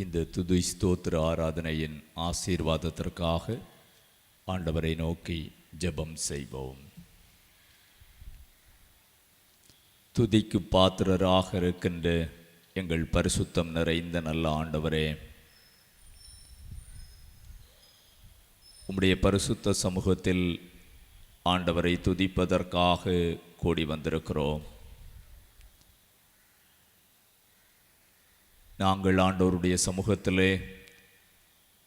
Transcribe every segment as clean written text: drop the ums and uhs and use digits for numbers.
இந்த துதி ஸ்தோத்திர ஆராதனையின் ஆசீர்வாதத்திற்காக ஆண்டவரை நோக்கி ஜெபம் செய்வோம். துதிக்கு பாத்திரராக இருக்கின்ற எங்கள் பரிசுத்தம் நிறைந்த நல்ல ஆண்டவரே, உம்முடைய பரிசுத்த சமூகத்தில் ஆண்டவரை துதிப்பதற்காக கூடி வந்திருக்கிறோம். நாங்கள் ஆண்டவருடைய சமூகத்திலே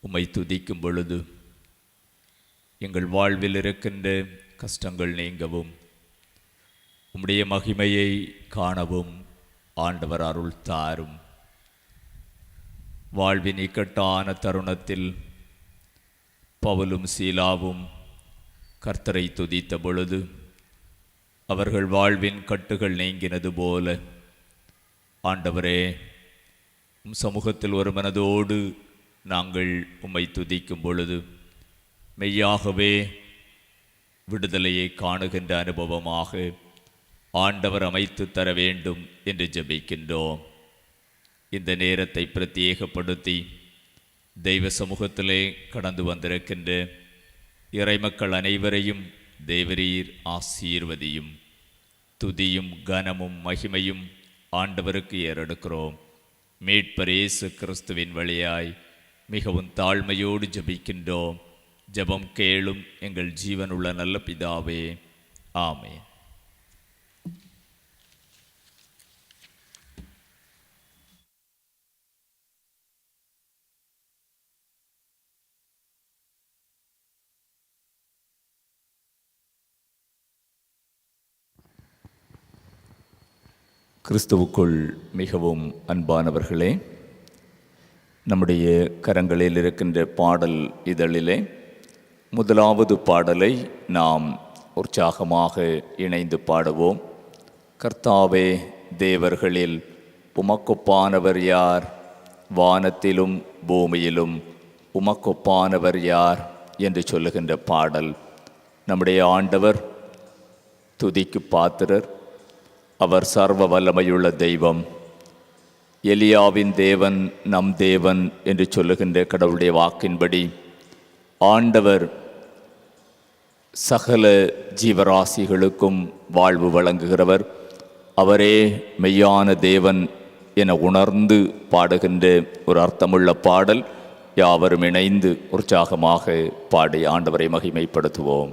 உம்மை துதிக்கும் பொழுது எங்கள் வாழ்வில் இருக்கின்ற கஷ்டங்கள் நீங்கவும் உம்முடைய மகிமையை காணவும் ஆண்டவர் அருள் தாரும். வாழ்வின் இக்கட்டான தருணத்தில் பவுலும் சீலாவும் கர்த்தரை துதித்த பொழுது அவர்கள் வாழ்வின் கட்டுகள் நீங்கினது போல ஆண்டவரே, உம் சமூகத்தில் ஒரு மனதோடு நாங்கள் உம்மை துதிக்கும் பொழுது மெய்யாகவே விடுதலையை காணுகின்ற அனுபவமாக ஆண்டவர் அமைத்து தர வேண்டும் என்று ஜெபிக்கின்றோம். இந்த நேரத்தை பிரத்யேகப்படுத்தி தெய்வ சமூகத்திலே கடந்து வந்திருக்கின்ற இறைமக்கள் அனைவரையும் தேவரீர் ஆசீர்வதியும். துதியும் கனமும் மகிமையும் ஆண்டவருக்கு ஏறெடுக்கிறோம். மீட்பர் இயேசு கிறிஸ்துவின் வழியாய் மிகவும் தாழ்மையோடு ஜெபிக்கின்றோம். ஜெபம் கேளும் எங்கள் ஜீவனுள்ள நல்ல பிதாவே, ஆமென். கிறிஸ்துவுக்குள் மிகவும் அன்பானவர்களே, நம்முடைய கரங்களில் இருக்கின்ற பாடல் இதழிலே முதலாவது பாடலை நாம் உற்சாகமாக இணைந்து பாடுவோம். கர்த்தாவே, தேவர்களில் உமக்கொப்பானவர் யார்? வானத்திலும் பூமியிலும் உமக்கொப்பானவர் யார் என்று சொல்லுகின்ற பாடல். நம்முடைய ஆண்டவர் துதிக்கு பாத்திரர். அவர் சர்வ வல்லமையுள்ள தெய்வம். எலியாவின் தேவன் நம் தேவன் என்று சொல்லுகின்ற கடவுளுடைய வாக்கின்படி ஆண்டவர் சகல ஜீவராசிகளுக்கும் வாழ்வு வழங்குகிறவர். அவரே மெய்யான தேவன் என உணர்ந்து பாடுகின்ற ஒரு அர்த்தமுள்ள பாடல். யாவரும் இணைந்து உற்சாகமாக பாடி ஆண்டவரை மகிமைப்படுத்துவோம்.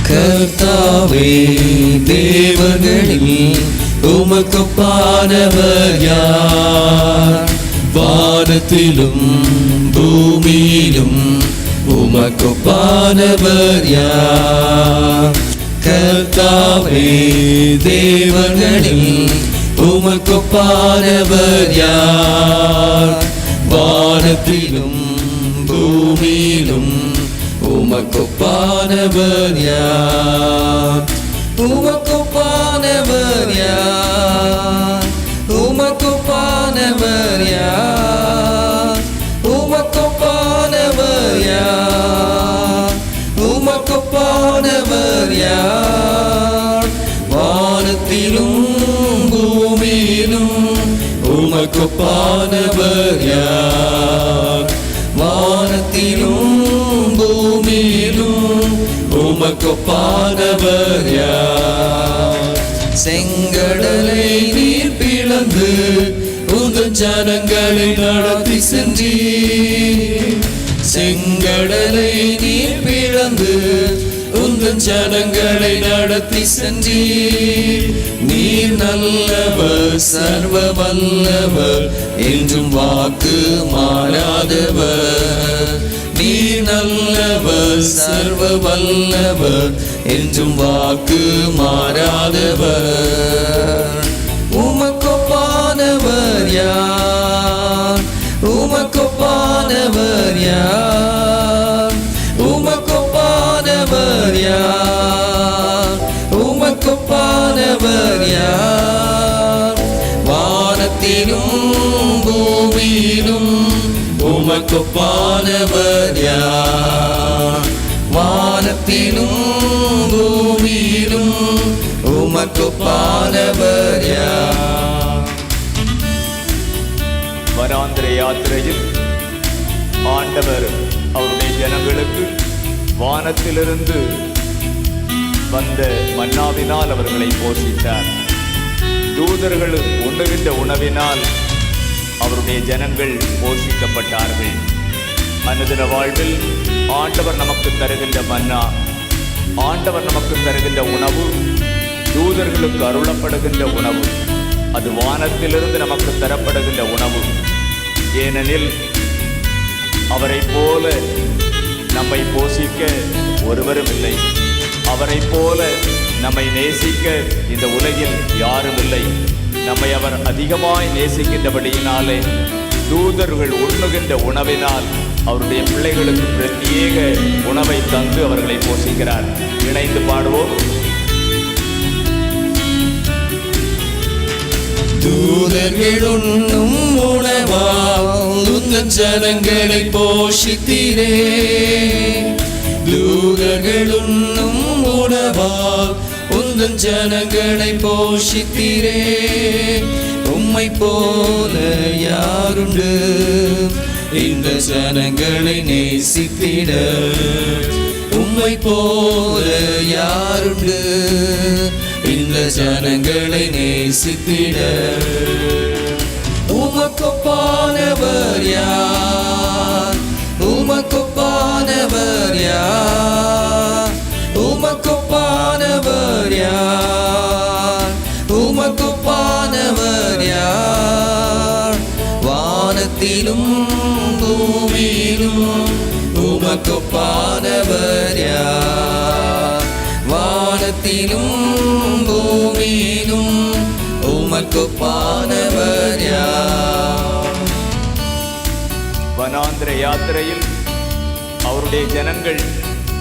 கர்த்தாவே, தேவர்களில் உமக்கொப்பானவர் யார்? வானத்திலும் பூமியிலும் உமக்கொப்பானவர் யார்? கர்த்தாவே, தேவர்களில் உமக்கொப்பானவர் யார்? வானத்திலும் பூமியிலும் உமக்கொப்பானவர் யார்? உமக்கொப்பானவர் யார்? உமக்கொப்பானவர் யார்? உமக்கொப்பானவர் யார்? உமக்கொப்பானவர் யார்? வானத்திலும் பூமியிலும் உமக்கொப்பானவர் யார்? வானத்திலும் பூமியிலும் உமக்கொப்பானவர் யார்? செங்கடலை நீர் பிளந்து உங்கள் ஜனங்களை நடத்தி சென்றீர். செங்கடலை நீர் பிளந்து உங்கள் ஜனங்களை நடத்தி சென்றீர். நீர் நல்லவர், சர்வ வல்லவர், என்றும் வாக்கு மாறாதவர். நல்லவர் சர்வ வல்லவர் என்றும் வாக்கு மாறாதவர். உமக்கொப்பானவர் யார்? உமக்கொப்பானவர் யார்? உமக்கொப்பானவர் யார்? உமக்கொப்பானவர் யார்? வானத்திலும் பூமியிலும் உமக்கொப்பானவர் யார்? வானத்திலும் பூமியிலும் உமக்கொப்பானவர் யார்? வனாந்திர யாத்திரையில் ஆண்டவர் அவருடைய ஜனங்களுக்கு வானத்திலிருந்து வந்த மன்னாவினால் அவர்களை போஷித்தார். தூதர்கள் உண்ணுகின்ற உணவினால் அவருடைய ஜனங்கள் போஷிக்கப்பட்டார்கள். அனுதின வாழ்வில் ஆண்டவர் நமக்கு தருகின்ற மன்னா, ஆண்டவர் நமக்கு தருகின்ற உணவு, தூதர்களுக்கு அருளப்படுகின்ற உணவு, அது வானத்திலிருந்து நமக்கு தரப்படுகின்ற உணவு. ஏனெனில் அவரை போல நம்மை போஷிக்க ஒருவரும் இல்லை. அவரை போல நம்மை நேசிக்க இந்த உலகில் யாரும் இல்லை. நம்மை அவர் அதிகமாய் நேசிக்கின்றபடியினாலே தூதர்கள் உண்ணுகின்ற உணவினால் அவருடைய பிள்ளைகளுக்கு பிரத்யேக உணவை தந்து அவர்களை போஷிக்கிறார். இணைந்து பாடுவோம். தூதர்கள் உண்ணும் உணவால் உந்தன் ஜனங்களை போஷித்தீரே. தூதர்கள் உண்ணும் உணவால் உந்தன் ஜனங்களை போஷித்தீரே. உம்மை போல யாருண்டு இந்த ஜனங்களை நேசித்திட? உம்மை போல யாருண்டு இந்த ஜனங்களை நேசித்திட? உமக்கொப்பானவர் யார்? உமக்கொப்பானவர் யார்? உமக்கொப்பானவர் யார்? உமக்கொப்பானவர் யார்? வானத்திலும் பூமியிலும் உமக்கொப்பானவர் யார்? வானத்திலும் பூமியிலும் உமக்கொப்பானவர் யார்? வனாந்திர யாத்திரையில் அவருடைய ஜனங்கள்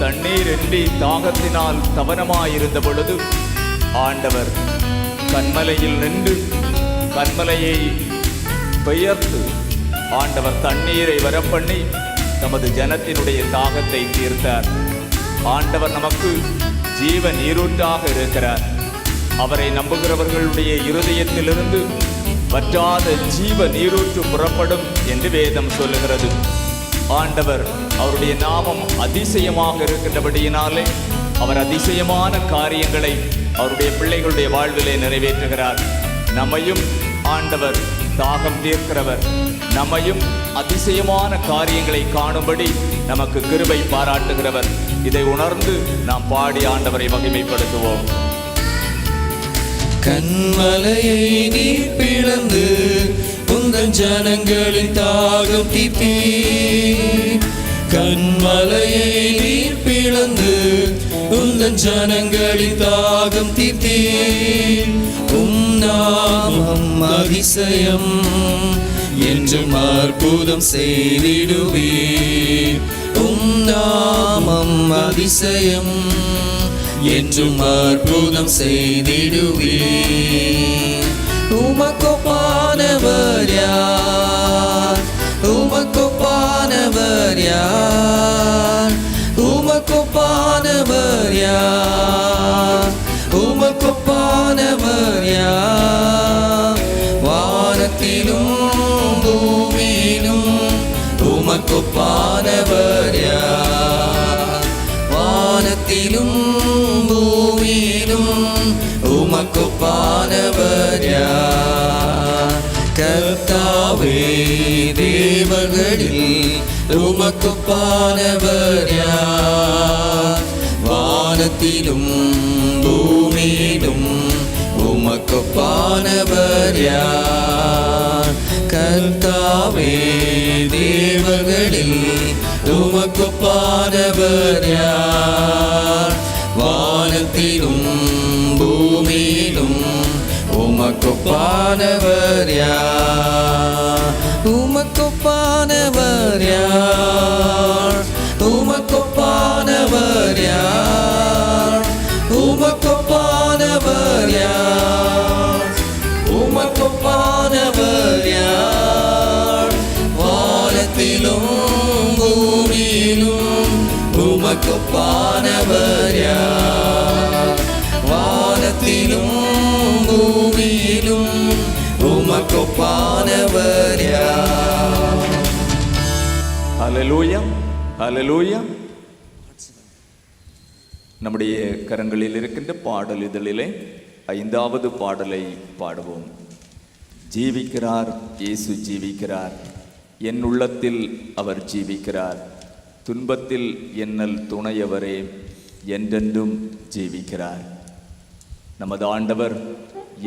தண்ணீர் இன்றி தாகத்தினால் தவனமாயிருந்த பொழுது ஆண்டவர் கன்மலையில் நின்று கன்மலையை பெயர்த்து ஆண்டவர் தண்ணீரை வரப்பண்ணி தமது ஜனத்தினுடைய தாகத்தை தீர்த்தார். ஆண்டவர் நமக்கு ஜீவ நீரூற்றாக இருக்கிறார். அவரை நம்புகிறவர்களுடைய இருதயத்திலிருந்து வற்றாத ஜீவ நீரூற்று புறப்படும் என்று வேதம் சொல்லுகிறது. ஆண்டவர் அவருடைய நாமம் அதிசயமாக இருக்கின்றபடியினாலே அவர் அதிசயமான காரியங்களை அவருடைய பிள்ளைகளுடைய வாழ்விலே நிறைவேற்றுகிறார். நம்மையும் ஆண்டவர் தாகம் தீர்க்கிறவர். நம்மையும் அதிசயமான காரியங்களை காணும்படி நமக்கு கிருபை பாராட்டுகிறவர். இதை உணர்ந்து நாம் பாடி ஆண்டவரை மகிமைப்படுத்துவோம். கன்மலையை நீர் பிளந்து உந்தன் ஜனங்களின் தாகம் தீர்த்தீர். கன்மலையை நீர் பிளந்து உந்தன் ஜனங்களின் தாகம் தீர்த்தீர். நாமம் அதிசயம் என்றும் அற்புதம் செய்திடுவீர். நாமம் அதிசயம் என்றும் அற்புதம் செய்திடுவீர். உமக்கொப்பானவர் யார்? உமக்கொப்பானவர் யார்? உமக்கொப்பானவர் யார்? உமக்கொப்பானவர் யார்? வானத்திலும் பூமியிலும் உமக்கொப்பானவர் யார்? வானத்திலும் பூமியிலும் உமக்கொப்பானவர் யார்? கர்த்தாவே தேவர்களில் உமக்கொப்பானவர் யார்? வானத்திலும் பூமியிலும் உமக்கொப்பானவர் யார்? கர்த்தாவே தேவர்களில் உமக்கொப்பானவர் யார்? வானத்திலும் பூமியிலும் உமக்கொப்பானவர் யார்? உமக்கொப்பானவர் யார்? உமக்கொப்பானவர் யார்? உமக்கொப்பானவர் யார்? உமக்கொப்பானவர் யார்? வானத்திலும் பூமியிலும் உமக்கொப்பானவர் யார்? வானத்திலும் பூமியிலும் உமக்கொப்பானவர் யார்? ஹல்லேலூயா, ஹல்லேலூயா. நம்முடைய கரங்களில் இருக்கின்ற பாடல் இதழிலே 5வது பாடலை பாடுவோம். ஜீவிக்கிறார், இயேசு ஜீவிக்கிறார், என் உள்ளத்தில் அவர் ஜீவிக்கிறார், துன்பத்தில் என்னல் துணையவரே, என்றென்றும் ஜீவிக்கிறார். நமது ஆண்டவர்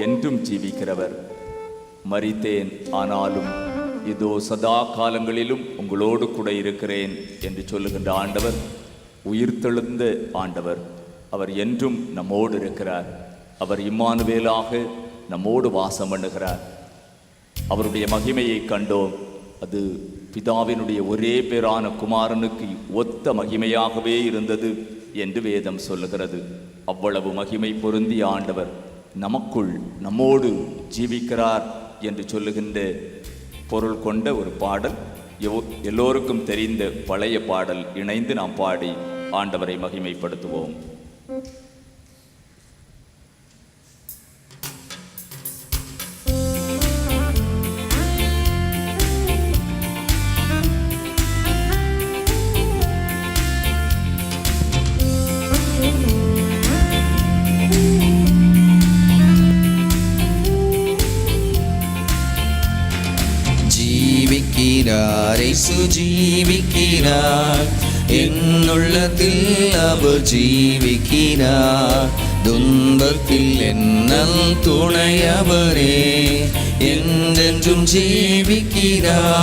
என்றும் ஜீவிக்கிறவர். மரித்தேன், ஆனாலும் இதோ சதா காலங்களிலும் உங்களோடு கூட இருக்கிறேன் என்று சொல்லுகின்ற ஆண்டவர் உயிர்த்தெழுந்த ஆண்டவர். அவர் என்றும் நம்மோடு இருக்கிறார். அவர் இம்மானுவேலாக நம்மோடு வாசம் பண்ணுகிறார். அவருடைய மகிமையை கண்டோம். அது பிதாவினுடைய ஒரே பேரான குமாரனுக்கு ஒத்த மகிமையாகவே இருந்தது என்று வேதம் சொல்லுகிறது. அவ்வளவு மகிமை பொருந்திய ஆண்டவர் நமக்குள் நம்மோடு ஜீவிக்கிறார் என்று சொல்லுகின்ற பொருள் கொண்ட ஒரு பாடல், எல்லோருக்கும் தெரிந்த பழைய பாடல். இணைந்து நாம் பாடி ஆண்டவரை மகிமைப்படுத்துவோம். இயேசு ஜீவிக்கிறார், என்னுள்ளத்தில் அவர் ஜீவிக்கிறார். துன்பத்தில் என்னல் துணையவரே, என்றென்றும் ஜீவிக்கிறார்.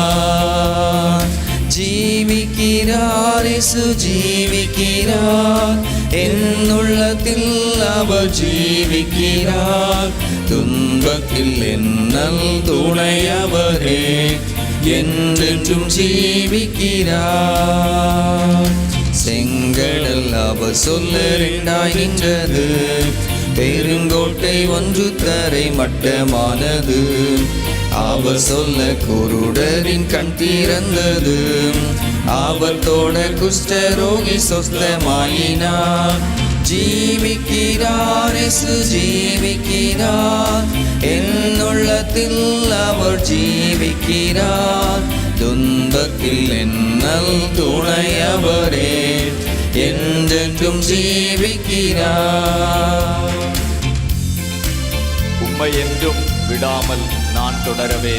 ஜீவிக்கிறார், இயேசு ஜீவிக்கிறார், என்னுள்ளத்தில் அவர் ஜீவிக்கிறார். துன்பத்தில் என்னல் துணையவரே, என்றென்றும் ஜீவிக்கிறார். செங்கடல் அவர் சொல்ல இரண்டாய் நின்றது, பெருங்கோட்டை ஒன்று தரை மட்டமானது. அவர் சொல்ல குருடரின் கண் திறந்தது, அவர் தோட குஷ்டரோகி சொஸ்தமாயினார். ஜீவிக்கிறார், இயேசு ஜீவிக்கிறார், என்னுள்ளத்தில் அவர் ஜீவிக்கிறார். துன்பத்தில் என்னல் துணையவரே, என்றென்றும் ஜீவிக்கிறார். உம்மை என்றும் விடாமல் நான் தொடரவே,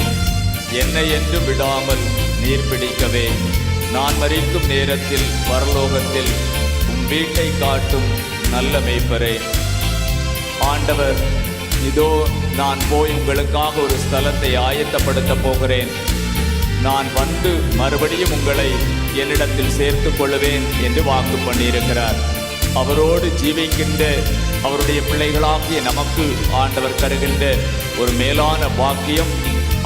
என்னை என்றும் விடாமல் நீர் பிடிக்கவே. நான் மரிக்கும் நேரத்தில் பரலோகத்தில் உம் வீட்டை காட்டும் நல்ல மேய்ப்பரே. ஆண்டவர், இதோ நான் போய் உங்களுக்காக ஒரு ஸ்தலத்தை ஆயத்தப்படுத்த போகிறேன். நான் வந்து மறுபடியும் உங்களை என்னிடத்தில் சேர்த்து கொள்ளுவேன் என்று வாக்கு பண்ணியிருக்கிறார். அவரோடு ஜீவிக்கின்ற அவருடைய பிள்ளைகளாகிய நமக்கு ஆண்டவர் தருகின்ற ஒரு மேலான பாக்கியம்,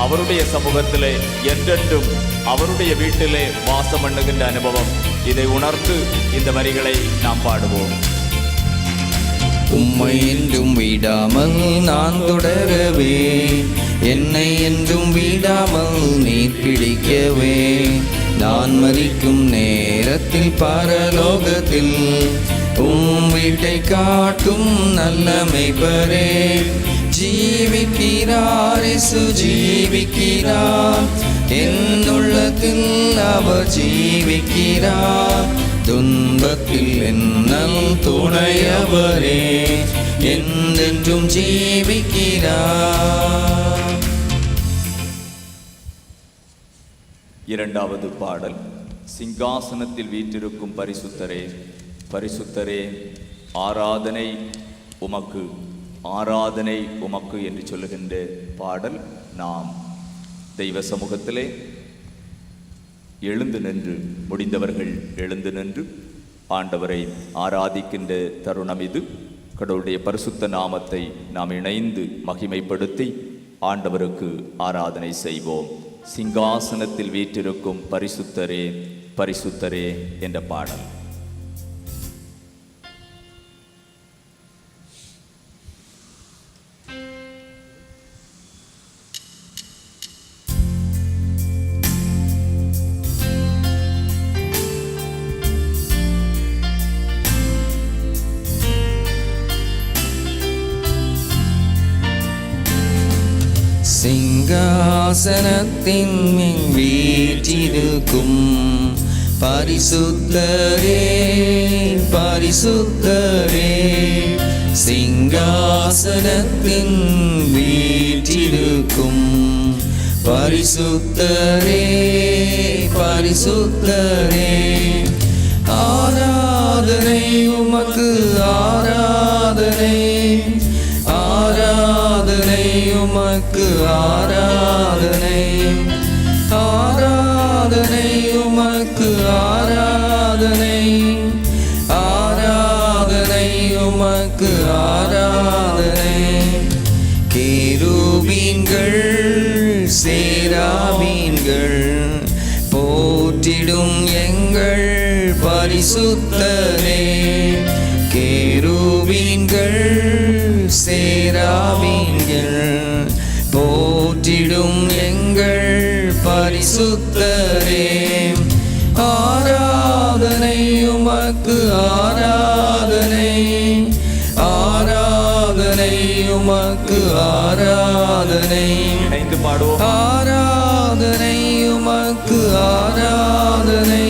அவருடைய சமூகத்திலே என்றென்றும் அவருடைய வீட்டிலே வாசம் பண்ணுகின்ற அனுபவம். இதை உணர்ந்து இந்த வரிகளை நாம் பாடுவோம். உம்மை என்றும் விடாமல் நான் தொடரவே, என்னை என்றும் விடாமல் நீர் பிடிக்கவே. நான் மரிக்கும் நேரத்தில் பரலோகத்தில் உம் வீட்டை காட்டும் நல்ல மேய்ப்பரே. ஜீவிக்கிறார், இயேசு ஜீவிக்கிறார், என்னுள்ளத்தில் அவர் ஜீவிக்கிறார். துன்பத்தில் என்னல் துணையவரே, என்றென்றும் ஜீவிக்கிறார். இரண்டாவது பாடல். சிங்காசனத்தில் வீற்றிருக்கும் பரிசுத்தரே, பரிசுத்தரே, ஆராதனை உமக்கு, ஆராதனை உமக்கு என்று சொல்லுகின்ற பாடல். நாம் தெய்வ சமூகத்திலே எழுந்து நின்று, முடிந்தவர்கள் எழுந்து நின்று ஆண்டவரை ஆராதிக்கின்ற தருணம் இது. கடவுளுடைய பரிசுத்த நாமத்தை நாம் இணைந்து மகிமைப்படுத்தி ஆண்டவருக்கு ஆராதனை செய்வோம். சிங்காசனத்தில் வீற்றிருக்கும் பரிசுத்தரே பரிசுத்தரே என்ற பாடல். சிங்காசனத்தின் மேல் வீற்றிருக்கும் பரிசுத்தரே பரிசுத்தரே, சிங்காசனத்தின் வீற்றிருக்கும் பரிசுத்தரே பரிசுத்தரே, ஆராதனை உமக்கு ஆராதனை, ஆராதனை உமக்கு ஆராதனை, ஆராதனை உமக்கு ஆராதனை, ஆராதனை உமக்கு ஆராதனை. கேருபீன்கள் சேராபீன்கள் போற்றிடும் எங்கள் பரிசுத்தரே, கேருபீன்கள் சேராபீன்கள் போற்றிடும் எங்கள் பரிசுத்தரே, ஆராதனை உமக்கு ஆராதனை, ஆராதனை உமக்கு ஆராதனை. இணைந்து பாடுவோம். ஆராதனை உமக்கு ஆராதனை,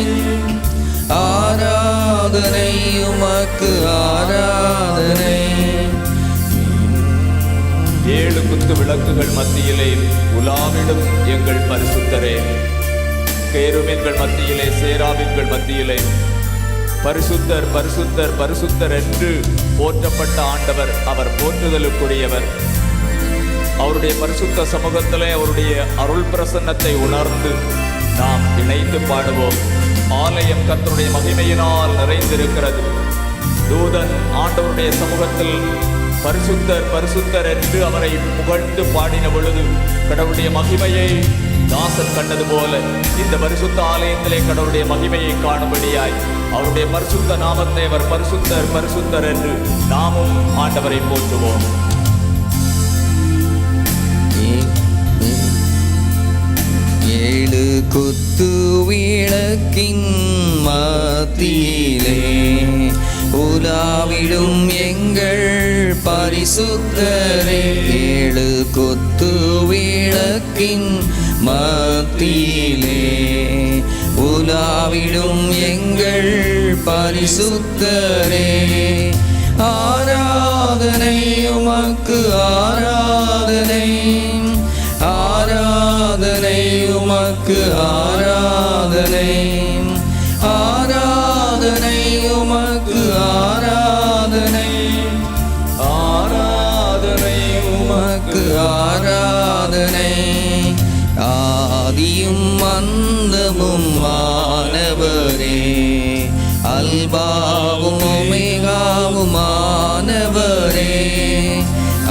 ஆராதனை உமக்கு ஆராதனை. ஏழு குத்து விளக்குகள் மத்தியிலே உலாவிடும் எங்கள் பரிசுத்தரே, கேருபீன்கள் மத்தியிலே சேராபீன்கள் மத்தியிலே பரிசுத்தர் பரிசுத்தர் பரிசுத்தர் என்று போற்றப்பட்ட ஆண்டவர். அவர் போற்றுதலுக்குரியவர். அவருடைய பரிசுத்த சமூகத்திலே அவருடைய அருள் பிரசன்னத்தை உணர்ந்து நாம் இணைந்து பாடுவோம். ஆலயம் கர்த்தருடைய மகிமையினால் நிறைந்திருக்கிறது. தூதன் ஆண்டவருடைய சமூகத்தில் பரிசுத்தர் பரிசுத்தர் என்று அவரை புகழ்ந்து பாடின பொழுது கடவுளுடைய மகிமையை தாசன் கண்டது போல இந்த பரிசுத்த ஆலயத்திலே கடவுளுடைய மகிமையை காணும்படியாய் அவருடைய பரிசுத்த நாமத்தை அவர் பரிசுத்தர் பரிசுத்தர் என்று நாமும் ஆண்டவரை போற்றுவோம். ஏழு குத்து விளக்கின் மத்தியிலே உலாவிடும் எங்கள் பரிசுத்தரே, ஏழு குத்து விளக்கின் மத்தியிலே உலாவிடும் எங்கள் பரிசுத்தரே, ஆராதனை உமக்கு ஆராதனை, ஆராதனை உமக்கு ஆராதனை, ஆராதனை உமக்கு ஆராதனை, ஆராதனை உமக்கு ஆராதனை. ஆதியும் அந்தமும் மானவரே, அல்பாவும் ஒமேகாவும் மானவரே,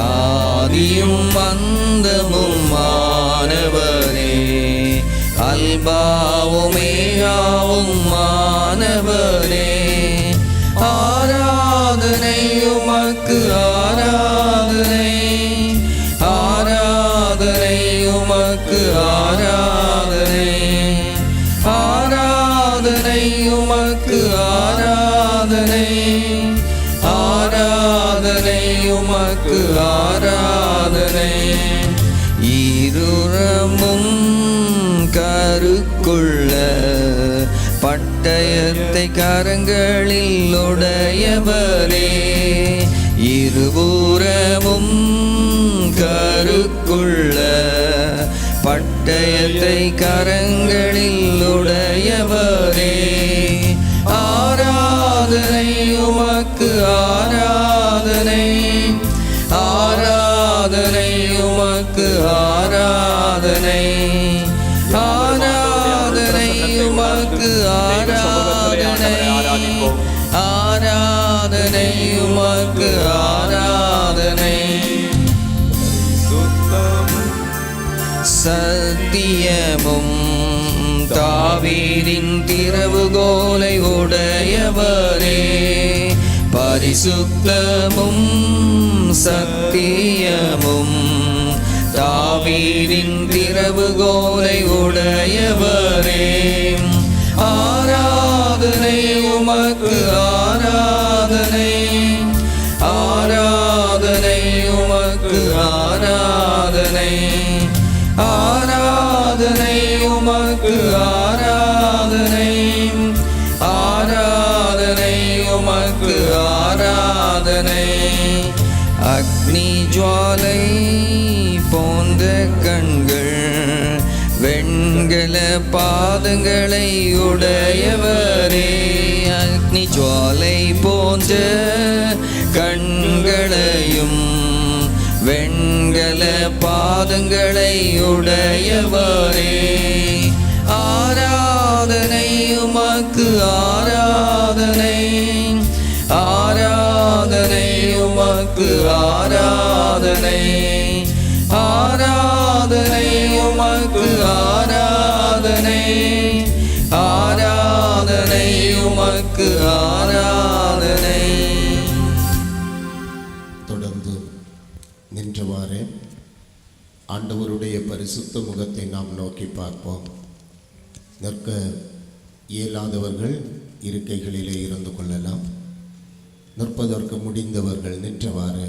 ஆதியும் அந்தமும் மானவரே, அல்பாவுமேகாவும் மானவரே, ஆராதனை உமக்கு ஆராதனை, ஆராதனை உமக்கு ஆராதனை, ஆராதனை உமக்கு ஆராதனை, ஆராதனை உமக்கு ஆராதனை. இருரமும் கருக்குள்ள பட்டயத்தை கரங்களில் உடையவரே, இருபுறமும் கருக்குள்ள பட்டயத்தை கரங்களில் உடையவரே, ஆராதனை உமக்கு ஆராதனை, ஆராதனை உமக்கு ஆராதனை, ஆராதனை உமக்கு உமக்கு தெய்வ சமூகத்திலே ஆண்டவரை ஆராதிப்போம். ஆராதனை உமக்கு ஆராதனை. சத்தியமும் தாவீதின் திறவுகோலை உடையவரே, பரிசுத்தமும் சத்தியமும் தாவீதின் திறவுகோலை உடையவரே, ஆராதனை உமக்கு ஆராதனை. ஆராதனை உமக்கு ஆராதனை. ஆராதனை உமக்கு ஆராதனை. ஆராதனை உமக்கு ஆராதனை. அக்னி ஜுவாலை போன்ற கண்கள், வெண்கல பாதங்களை உடையவரே, அக்னி ஜுவாலை போன்ற கண்களையும் வெண்கல பாதங்களை உடையவரே, ஆராதனை உமக்கு ஆராதனை. ஆராதனை உமக்கு ஆராதனை. ஆராதனை உமக்கு ஆராதனை. ஆராதனை உமக்கு ஆராதனை. தொடர்ந்து நின்றவாறே ஆண்டவருடைய பரிசுத்த முகத்தை நாம் நோக்கி பார்ப்போம். நிற்க இயலாதவர்கள் இருக்கைகளிலே இருந்து கொள்ளலாம். நிற்பதற்கு முடிந்தவர்கள் நின்றவாறு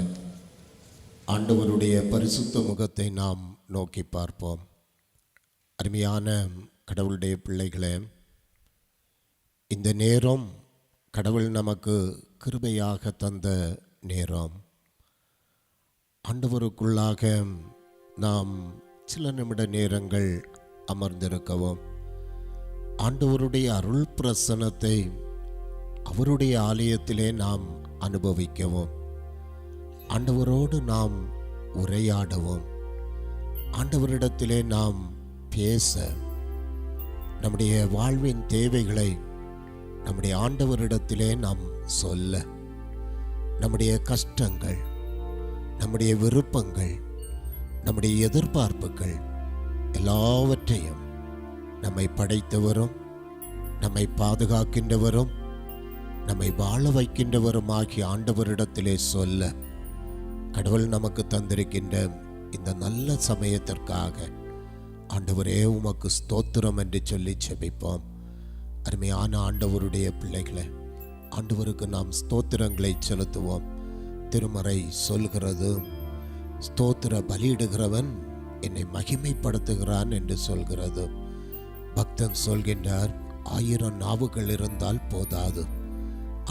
ஆண்டவருடைய பரிசுத்த முகத்தை நாம் நோக்கி பார்ப்போம். அருமையான கடவுளுடைய பிள்ளைகளே, இந்த நேரம் கடவுள் நமக்கு கிருபையாக தந்த நேரம். ஆண்டவருக்குள்ளாக நாம் சில நிமிட நேரங்கள் அமர்ந்திருக்கவும், ஆண்டவருடைய அருள் பிரசன்னத்தை அவருடைய ஆலயத்திலே நாம் அனுபவிக்கவும், ஆண்டவரோடு நாம் உரையாடவும், ஆண்டவரிடத்திலே நாம் பேச, நம்முடைய வாழ்வின் தேவைகளை நம்முடைய ஆண்டவரிடத்திலே நாம் சொல்ல, நம்முடைய கஷ்டங்கள், நம்முடைய விருப்பங்கள், நம்முடைய எதிர்பார்ப்புகள் எல்லாவற்றையும் நம்மை படைத்தவரும், நம்மை பாதுகாக்கின்றவரும், நம்மை வாழ வைக்கின்றவரும் ஆகிய ஆண்டவரிடத்திலே சொல்ல கடவுள் நமக்கு தந்திருக்கின்ற இந்த நல்ல சமயத்திற்காக ஆண்டவரே உமக்கு ஸ்தோத்திரம் என்று சொல்லி செபிப்போம். அருமையான ஆண்டவருடைய பிள்ளைகளை, ஆண்டவருக்கு நாம் ஸ்தோத்திரங்களை செலுத்துவோம். திருமறை சொல்கிறது, ஸ்தோத்திர பலியிடுகிறவன் என்னை மகிமைப்படுத்துகிறான் என்று சொல்கிறது. பக்தன் சொல்கின்றார், 1000 நாவுகள் இருந்தால் போதாது.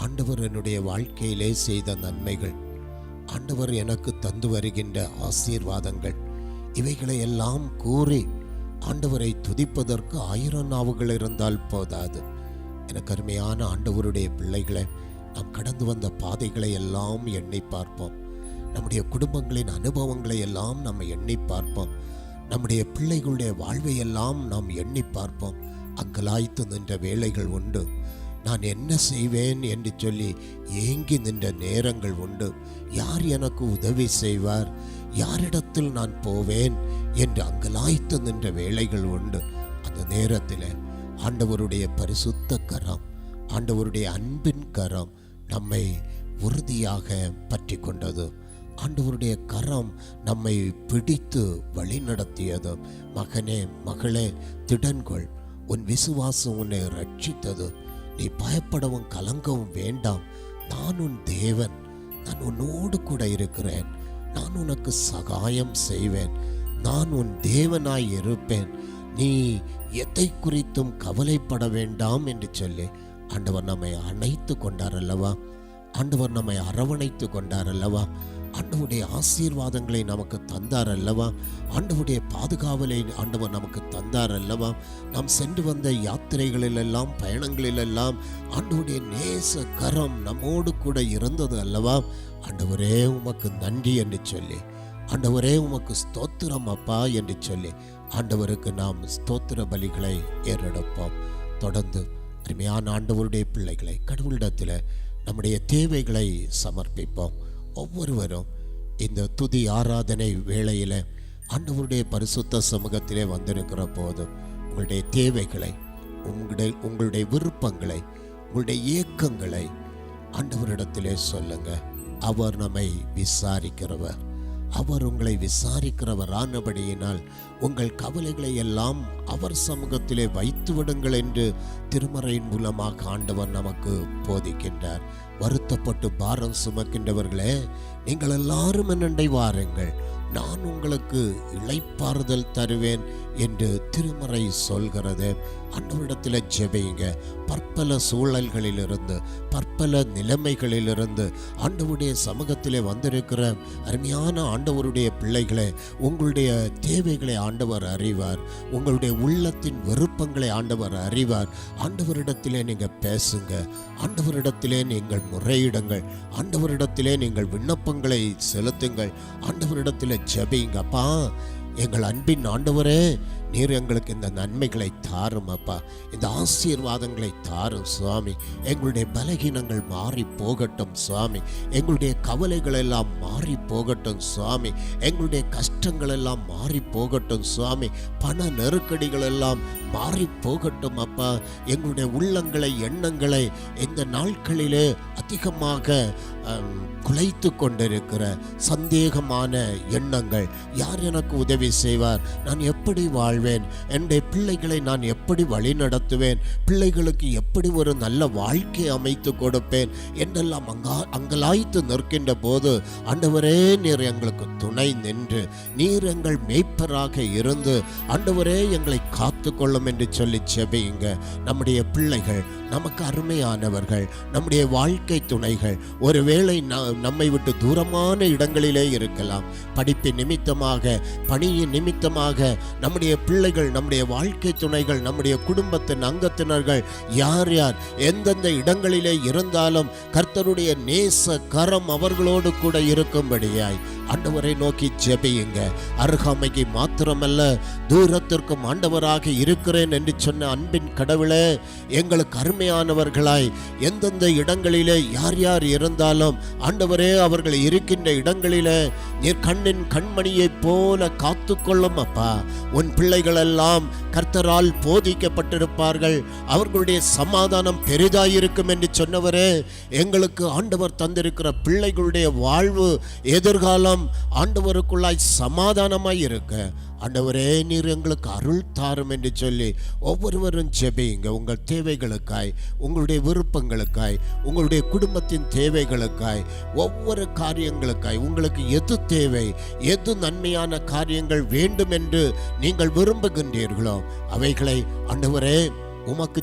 ஆண்டவர் என்னுடைய வாழ்க்கையிலே செய்த நன்மைகள், ஆண்டவர் எனக்கு தந்து வருகின்ற ஆசீர்வாதங்கள், இவைகளை எல்லாம் கூறி ஆண்டவரை துதிப்பதற்கு 1000 நாவுகள் இருந்தால் போதாது. எனக்கு அருமையான ஆண்டவருடைய பிள்ளைகளை, நாம் கடந்து வந்த பாதைகளை எல்லாம் எண்ணி பார்ப்போம். நம்முடைய குடும்பங்களின் அனுபவங்களை எல்லாம் நம்ம எண்ணி பார்ப்போம். நம்முடைய பிள்ளைகளுடைய வாழ்வை எல்லாம் நாம் எண்ணி பார்ப்போம். அங்கலாய்த்து நின்ற வேளைகள் உண்டு. நான் என்ன செய்வேன் என்று சொல்லி ஏங்கி நின்ற நேரங்கள் உண்டு. யார் எனக்கு உதவி செய்வார், யாரிடத்தில் நான் போவேன் என்று அங்கலாய்த்து நின்ற வேளைகள் உண்டு. அந்த நேரத்தில் ஆண்டவருடைய பரிசுத்த கரம், ஆண்டவருடைய அன்பின் கரம் நம்மை உறுதியாக பற்றி கொண்டது. ஆண்டவருடைய கரம் நம்மை பிடித்து வழி நடத்தியது. மகனே, மகளே, திடன்கொள், உன் விசுவாசம் உன்னை ரட்சித்தது. நீ பயப்படவும் கலங்கவும் வேண்டாம். நான் உன் தேவன், நான் உன்னோடு கூட இருக்கிறேன். நான் உனக்கு சகாயம் செய்வேன். நான் உன் தேவனாய் இருப்பேன். நீ எதை குறித்தும் கவலைப்பட வேண்டாம் என்று சொல்லி ஆண்டவர் நம்மை அணைத்து கொண்டார் அல்லவா? ஆண்டவர் நம்மை அரவணைத்து கொண்டார் அல்லவா? ஆண்டவருடைய ஆசீர்வாதங்களை நமக்கு தந்தார் அல்லவா? ஆண்டவருடைய பாதுகாவலை ஆண்டவர் நமக்கு தந்தார் அல்லவா? நாம் சென்று வந்த யாத்திரைகளிலெல்லாம், பயணங்களிலெல்லாம் ஆண்டவருடைய நேச கரம் நம்மோடு கூட இருந்தது அல்லவா? ஆண்டவரே உமக்கு நன்றி என்று சொல்லி, ஆண்டவரே உமக்கு ஸ்தோத்திரம் அப்பா என்று சொல்லி ஆண்டவருக்கு நாம் ஸ்தோத்திர பலிகளை ஏறெடுப்போம். தொடர்ந்து அருமையான ஆண்டவருடைய பிள்ளைகளை கடவுளிடத்தில் நம்முடைய தேவைகளை சமர்ப்பிப்போம். ஒவ்வொருவரும் இந்த துதி ஆராதனை வேளையில் ஆண்டவருடைய பரிசுத்த சமூகத்திலே வந்திருக்கிற போதும் உங்களுடைய தேவைகளை, உங்களுடைய விருப்பங்களை, உங்களுடைய ஏக்கங்களை ஆண்டவரிடத்திலே சொல்லுங்க. அவர் நம்மை விசாரிக்கிறவர். அவர் உங்களை விசாரிக்கிறவர் ஆனபடியினால் உங்கள் கவலைகளை எல்லாம் அவர் சமூகத்திலே வைத்து விடுங்கள் என்று திருமறையின் மூலமாக ஆண்டவர் நமக்கு போதிக்கின்றார். வருத்தப்பட்டு பாரம் சுமக்கின்றவர்களே, நீங்கள் எல்லாரும் என்னண்டை வாருங்கள், நான் உங்களுக்கு இளைப்பாறுதல் தருவேன் என்று திருமறை சொல்கிறது. ஆண்டவரிடத்தில் ஜெபியுங்க. பற்பல சூழல்களிலிருந்து, பற்பல நிலைமைகளிலிருந்து ஆண்டவருடைய சமூகத்திலே வந்திருக்கிற அருமையான ஆண்டவருடைய பிள்ளைகளே, உங்களுடைய தேவைகளை ஆண்டவர் அறிவார். உங்களுடைய உள்ளத்தின் விருப்பங்களை ஆண்டவர் அறிவார். ஆண்டவரிடத்திலே நீங்கள் பேசுங்க. ஆண்டவரிடத்திலே நீங்கள் முறையிடுங்கள். ஆண்டவரிடத்திலே நீங்கள் விண்ணப்பங்களை செலுத்துங்கள். ஆண்டவரிடத்திலே ஜெபியுங்க. அப்பா, எங்கள் அன்பின் ஆண்டவரே, நீர் எங்களுக்கு இந்த நன்மைகளை தாரும் அப்பா, இந்த ஆசீர்வாதங்களை தாரும் சுவாமி. எங்களுடைய பலகீனங்கள் மாறி போகட்டும் சுவாமி. எங்களுடைய கவலைகள் எல்லாம் மாறி போகட்டும் சுவாமி. எங்களுடைய கஷ்டங்கள் எல்லாம் மாறி போகட்டும் சுவாமி. பண நெருக்கடிகள் எல்லாம் மாறி போகட்டும் அப்பா. எங்களுடைய உள்ளங்களை, எண்ணங்களை இந்த நாட்களிலே அதிகமாக குலைத்து கொண்டிருக்கிற சந்தேகமான எண்ணங்கள், யார் எனக்கு உதவி செய்வார், நான் எப்படி வாழ்வேன், என்னுடைய பிள்ளைகளை நான் எப்படி வழி நடத்துவேன், பிள்ளைகளுக்கு எப்படி ஒரு நல்ல வாழ்க்கை அமைத்து கொடுப்பேன் என்றெல்லாம் அங்கலாய்த்து நிற்கின்ற போது ஆண்டவரே, நீர் எங்களுக்கு துணை நின்று, நீர் எங்கள் மேய்ப்பராக இருந்து ஆண்டவரே எங்களை காத்து கொள்ளும் என்று சொல்லி ஜெபியுங்க. நம்முடைய பிள்ளைகள் நமக்கு அருமையானவர்கள், நம்முடைய வாழ்க்கை துணைகள் ஒருவேளை நம்மை விட்டு தூரமான இடங்களிலே இருக்கலாம். படிப்பின் நிமித்தமாக, பணியின் நிமித்தமாக நம்முடைய பிள்ளைகள், நம்முடைய வாழ்க்கை துணைகள், நம்முடைய குடும்பத்தின் அங்கத்தினர்கள் யார் யார் எந்தெந்த இடங்களிலே இருந்தாலும் கர்த்தருடைய நேச கரம் அவர்களோடு கூட இருக்கும்படியாய் ஆண்டவரை நோக்கி ஜெபியுங்க. அருகாமைக்கு மாத்திரமல்ல, தூரத்திற்கும் ஆண்டவராக இருக்கிறேன் என்று சொன்ன அன்பின் கடவுளே, எங்களுக்கு அருமையானவர்களாய் எந்தெந்த இடங்களிலே யார் யார் இருந்தாலும் ஆண்டவரே, அவர்கள் இருக்கின்ற இடங்களிலே நீர் கண்ணின் கண்மணியைப் போல காத்து கொள்ளும் அப்பா. உன் பிள்ளைகள் எல்லாம் கர்த்தரால் போதிக்கப்பட்டிருப்பார்கள், அவர்களுடைய சமாதானம் பெரிதாயிருக்கும் என்று சொன்னவரே, எங்களுக்கு ஆண்டவர் தந்திருக்கிற பிள்ளைகளுடைய வாழ்வு, எதிர்காலம் ஆண்டவருக்குள்ளாய் சமாதானமாய் இருக்க ஆண்டவரே, நீர் எங்களுக்கு அருள் தாரும் என்று சொல்லி ஒவ்வொருவரும் ஜெபியுங்க. உங்கள் தேவைகளுக்காய், உங்களுடைய விருப்பங்களுக்காய், உங்களுடைய குடும்பத்தின் தேவைகளுக்காய், ஒவ்வொரு காரியங்களுக்காய் உங்களுக்கு எது தேவை, எது நன்மையான காரியங்கள் வேண்டும் என்று நீங்கள் விரும்புகின்றீர்களோ அவைகளை ஆண்டவரே உமக்கு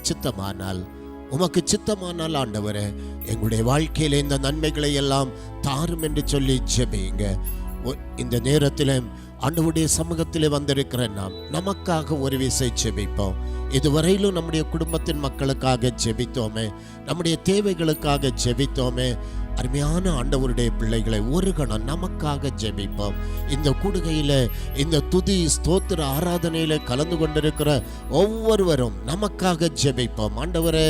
சித்தமானால் ஆண்டவரே, எங்களுடைய வாழ்க்கையில இந்த நன்மைகளை எல்லாம் தாரும் என்று சொல்லி ஜெபியுங்க. இந்த நேரத்தில் ஆண்டவருடைய சமூகத்திலே வந்திருக்கிற நாம் நமக்காக ஒரு விசை ஜெபிப்போம். இதுவரையிலும் நம்முடைய குடும்பத்தின் மக்களுக்காக ஜெபித்தோமே, நம்முடைய தேவைகளுக்காக ஜெபித்தோமே. அருமையான ஆண்டவருடைய பிள்ளைகளை ஒரு கணம் நமக்காக ஜெபிப்போம். இந்த கூடுகையில, இந்த துதி ஸ்தோத்திர ஆராதனையில கலந்து கொண்டிருக்கிற ஒவ்வொருவரும் நமக்காக ஜெபிப்போம். ஆண்டவரே,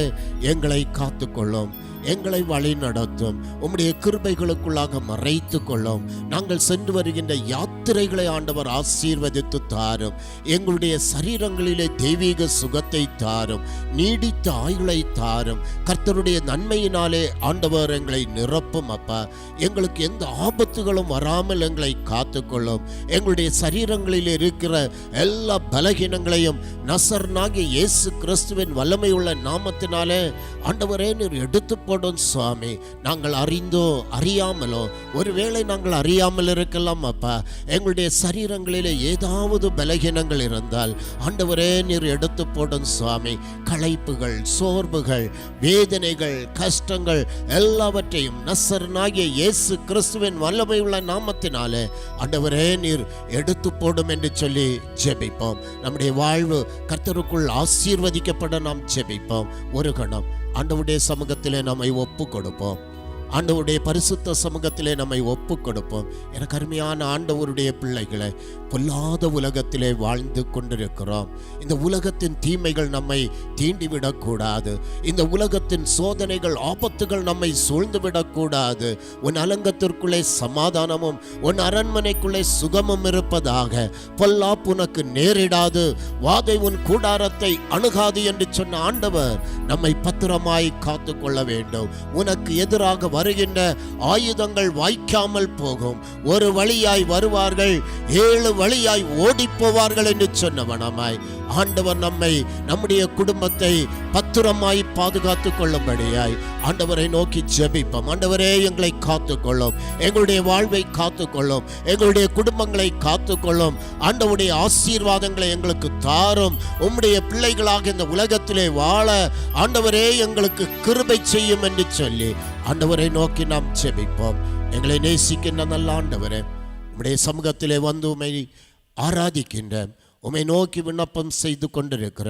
எங்களை காத்துக்கொள்ளும், எங்களை வழி நடத்தும், உம்முடைய கிருபைகளுக்குள்ளாக மறைத்து கொள்ளும். நாங்கள் சென்று வருகின்ற யாத்திரைகளை ஆண்டவர் ஆசீர்வதித்து தாரும். எங்களுடைய சரீரங்களிலே தெய்வீக சுகத்தை தாரும், நீடித்த ஆயுளை தாரும். கர்த்தருடைய நன்மையினாலே ஆண்டவர் எங்களை நிரப்பும் அப்பா. எங்களுக்கு எந்த ஆபத்துகளும் வராமல் எங்களை காத்துக்கொள்ளும். எங்களுடைய சரீரங்களில் இருக்கிற எல்லா பலகீனங்களையும் நசரனாகிய இயேசு கிறிஸ்துவின் வல்லமையுள்ள நாமத்தினாலே ஆண்டவரே நீர் எடுத்து போடும் சுவாமி. நாங்கள் அறிந்தோ அறியாமலோ, ஒருவேளை நாங்கள் அறியாமல் இருக்கலாம் அப்பா, எங்களுடைய சரீரங்களிலே ஏதாவது பலகீனங்கள் இருந்தால் ஆண்டவரே நீர் எடுத்து போடும் சுவாமி. களைப்புகள், சோர்வுகள், வேதனைகள், கஷ்டங்கள் எல்லாவற்றையும் நசரனாகிய இயேசு கிறிஸ்துவின் வல்லமையுள்ள நாமத்தினாலே ஆண்டவரே நீர் எடுத்து போடும் என்று சொல்லி ஜெபிப்போம். நம்முடைய வாழ்வு கர்த்தருக்குள் ஆசீர்வதிக்கப்பட நாம் ஜெபிப்போம். ஒரு கணம் ஆண்டவருடைய சமூகத்திலே நம்மை ஒப்பு கொடுப்போம். ஆண்டவருடைய பரிசுத்த சமூகத்திலே நம்மை ஒப்பு கொடுப்போம். எனக்கு அருமையான ஆண்டவருடைய பிள்ளைகளை, பொல்லாத உலகத்திலே வாழ்ந்து கொண்டிருக்கிறோம். இந்த உலகத்தின் தீமைகள் நம்மை தீண்டிவிடக்கூடாது. இந்த உலகத்தின் சோதனைகள், ஆபத்துகள் நம்மை சூழ்ந்துவிடக்கூடாது. உன் அலங்கத்திற்குள்ளே சமாதானமும் உன் அரண்மனைக்குள்ளே சுகமும் இருப்பதாக. பொல்லாப்பு உனக்கு நேரிடாது, வாதை உன் கூடாரத்தை அணுகாது என்று சொன்ன ஆண்டவர் நம்மை பத்திரமாய் காத்து கொள்ள வேண்டும். உனக்கு எதிராக வருகின்ற ஆயுதங்கள் வாய்க்காமல் போகும். ஒரு வழியாய் வருவார்கள், 7 வழியாய் ஓடி போவார்கள் என்று சொன்னவனமாய் ஆண்டவர் நம்மை, நம்முடைய குடும்பத்தை பத்திரமாய் பாதுகாத்து கொள்ளும்படியாய் ஆண்டவரை நோக்கி ஜெபிப்போம். ஆண்டவரே, எங்களை காத்துக்கொள்ளும், எங்களுடைய வாழ்வை காத்துக்கொள்ளும், எங்களுடைய குடும்பங்களை காத்துக்கொள்ளும். ஆண்டவருடைய ஆசீர்வாதங்களை எங்களுக்கு தாரும். உம்முடைய பிள்ளைகளாக இந்த உலகத்திலே வாழ ஆண்டவரே எங்களுக்கு கிருபை செய்யும் என்று சொல்லி ஆண்டவரை நோக்கி நாம் ஜெபிப்போம். எங்களை நேசிக்கின்ற நல்ல ஆண்டவரே, உம்முடைய சமூகத்திலே வந்து உம்மை ஆராதிக்கின்ற, உம்மை நோக்கி விண்ணப்பம் செய்து கொண்டிருக்கிற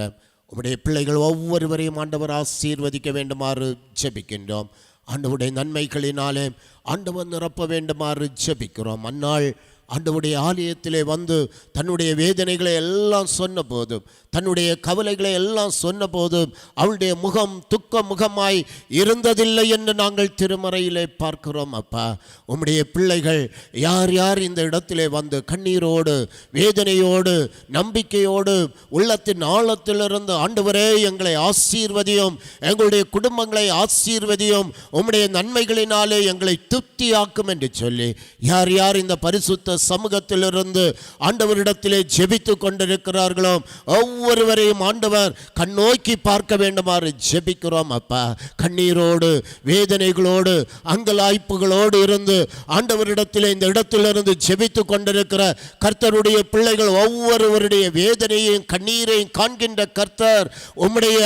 உம்முடைய பிள்ளைகள் ஒவ்வொருவரையும் ஆண்டவர் ஆசீர்வதிக்க வேண்டுமாறு ஜெபிக்கின்றோம். ஆண்டவருடைய நன்மைகளினாலே ஆண்டவர் நிரப்ப வேண்டுமாறு ஜெபிக்கிறோம். அந்நாள் ஆண்டவருடைய ஆலயத்திலே வந்து தன்னுடைய வேதனைகளை எல்லாம் சொன்ன போதும், தன்னுடைய கவலைகளை எல்லாம் சொன்ன போதும் அவளுடைய முகம் துக்க முகமாய் இருந்ததில்லை என்று நாங்கள் திருமறையிலே பார்க்கிறோம். அப்பா, உம்முடைய பிள்ளைகள் யார் யார் இந்த இடத்திலே வந்து கண்ணீரோடு, வேதனையோடு, நம்பிக்கையோடு, உள்ளத்தின் ஆழத்திலிருந்து ஆண்டவரே எங்களை ஆசீர்வதியும், எங்களுடைய குடும்பங்களை ஆசீர்வதியும், உம்முடைய நன்மைகளினாலே எங்களை திருப்தியாக்கும் என்று சொல்லி யார் யார் இந்த பரிசுத்த சமூகத்திலிருந்து ஆண்டவரிடத்திலே ஜெபித்து கொண்டிருக்கிறார்களோ ஒவ்வொருவரையும் ஆண்டவர் கண்ணோக்கி பார்க்க வேண்டுமாறு ஜெபிக்கிறோம். அப்பா, கண்ணீரோடு, வேதனைகளோடு, அங்கலாய்ப்புகளோடு இருந்து ஆண்டவரிடத்திலே இந்த இடத்திலிருந்து ஜெபித்து கொண்டிருக்கிற கர்த்தருடைய பிள்ளைகள் ஒவ்வொருவருடைய வேதனையையும் கண்ணீரையும் காண்கின்ற கர்த்தர் உம்முடைய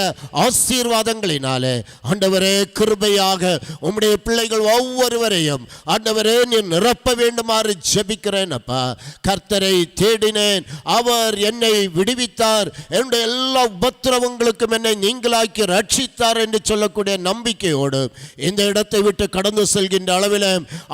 ஆசீர்வாதங்களினாலே ஆண்டவரே கிருபையாக உம்முடைய பிள்ளைகள் ஒவ்வொருவரையும் ஆண்டவரே நீ நிரப்ப வேண்டுமாறு ஜெபிக்கிறேன். அப்பா, கர்த்தரை தேடினேன், அவர் என்னை விடுவித்தார், என்னுடைய எல்லா உபத்திரவங்களுக்கும் என்னை நீங்களாக்கி ரட்சித்தார் என்று சொல்லக்கூடிய நம்பிக்கையோடு இந்த இடத்தை விட்டு கடந்து செல்கின்ற அளவில்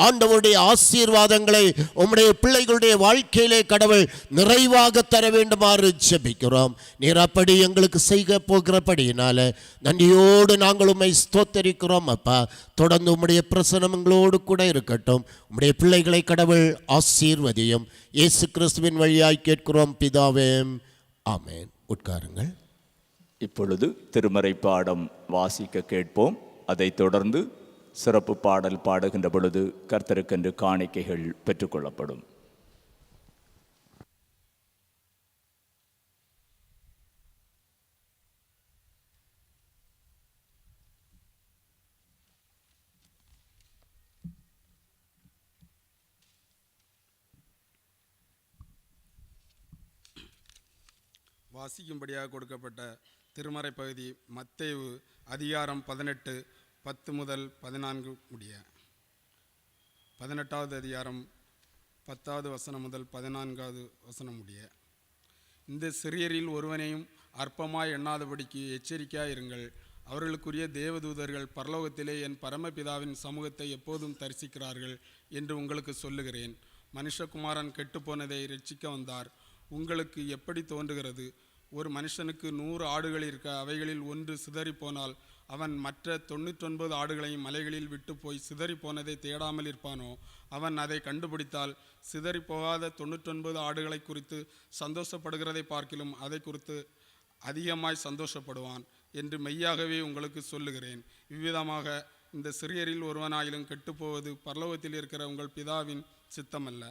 ஆண்டவருடைய ஆசீர்வாதங்களை உம்முடைய பிள்ளைகளுடைய வாழ்க்கையிலே கடவுள் நிறைவாக தர வேண்டுமாறு ஜெபிக்கிறோம். நீர் அப்படி எங்களுக்கு செய்ய போகிறபடியினால நன்றியோடு நாங்கள் உம்மை ஸ்தோத்தரிக்கிறோம். அப்பா, தொடர்ந்து உம்முடைய பிரசன்னம் எங்களோடு கூட இருக்கட்டும். உம்முடைய பிள்ளைகளை கடவுள் ஆசீர்வதியும். இயேசு கிறிஸ்துவின் வழியாய் கேட்கிறோம் பிதாவே, ஆமென். உட்காருங்கள். இப்பொழுது திருமறை பாடம் வாசிக்க கேட்போம். அதைத் தொடர்ந்து சிறப்பு பாடல் பாடுகின்ற பொழுது கர்த்தருக்கென்று காணிக்கைகள் பெற்றுக்கொள்ளப்படும். வாசிக்கும்படியாக கொடுக்கப்பட்ட திருமறை பகுதி மத்தேயு அதிகாரம் 18 10 முதல் 14 முடிய. 18வது அதிகாரம் 10வது வசனம் முதல் 14வது வசனம் முடிய. இந்த சிறியரில் ஒருவனையும் அற்பமாய் எண்ணாதபடிக்கு எச்சரிக்கையாயிருங்கள். அவர்களுக்குரிய தேவதூதர்கள் பரலோகத்திலே என் பரமபிதாவின் சமூகத்தை எப்போதும் தரிசிக்கிறார்கள் என்று உங்களுக்கு சொல்லுகிறேன். மனுஷகுமாரன் கெட்டுப்போனதை ரட்சிக்க வந்தார். உங்களுக்கு எப்படி தோன்றுகிறது? ஒரு மனுஷனுக்கு 100 ஆடுகள் இருக்க அவைகளில் ஒன்று சிதறி போனால் அவன் மற்ற 99 ஆடுகளையும் மலைகளில் விட்டு போய் சிதறி போனதை தேடாமல் இருப்பானோ? அவன் அதை கண்டுபிடித்தால் சிதறி போகாத 99 ஆடுகளை குறித்து சந்தோஷப்படுகிறதை பார்க்கிலும் அதை குறித்து அதிகமாய் சந்தோஷப்படுவான் என்று மெய்யாகவே உங்களுக்கு சொல்லுகிறேன். இவ்விதமாக இந்த சிறியரில் ஒருவனாயிலும் கெட்டுப்போவது பரலோகத்தில் இருக்கிற உங்கள் பிதாவின் சித்தமல்ல.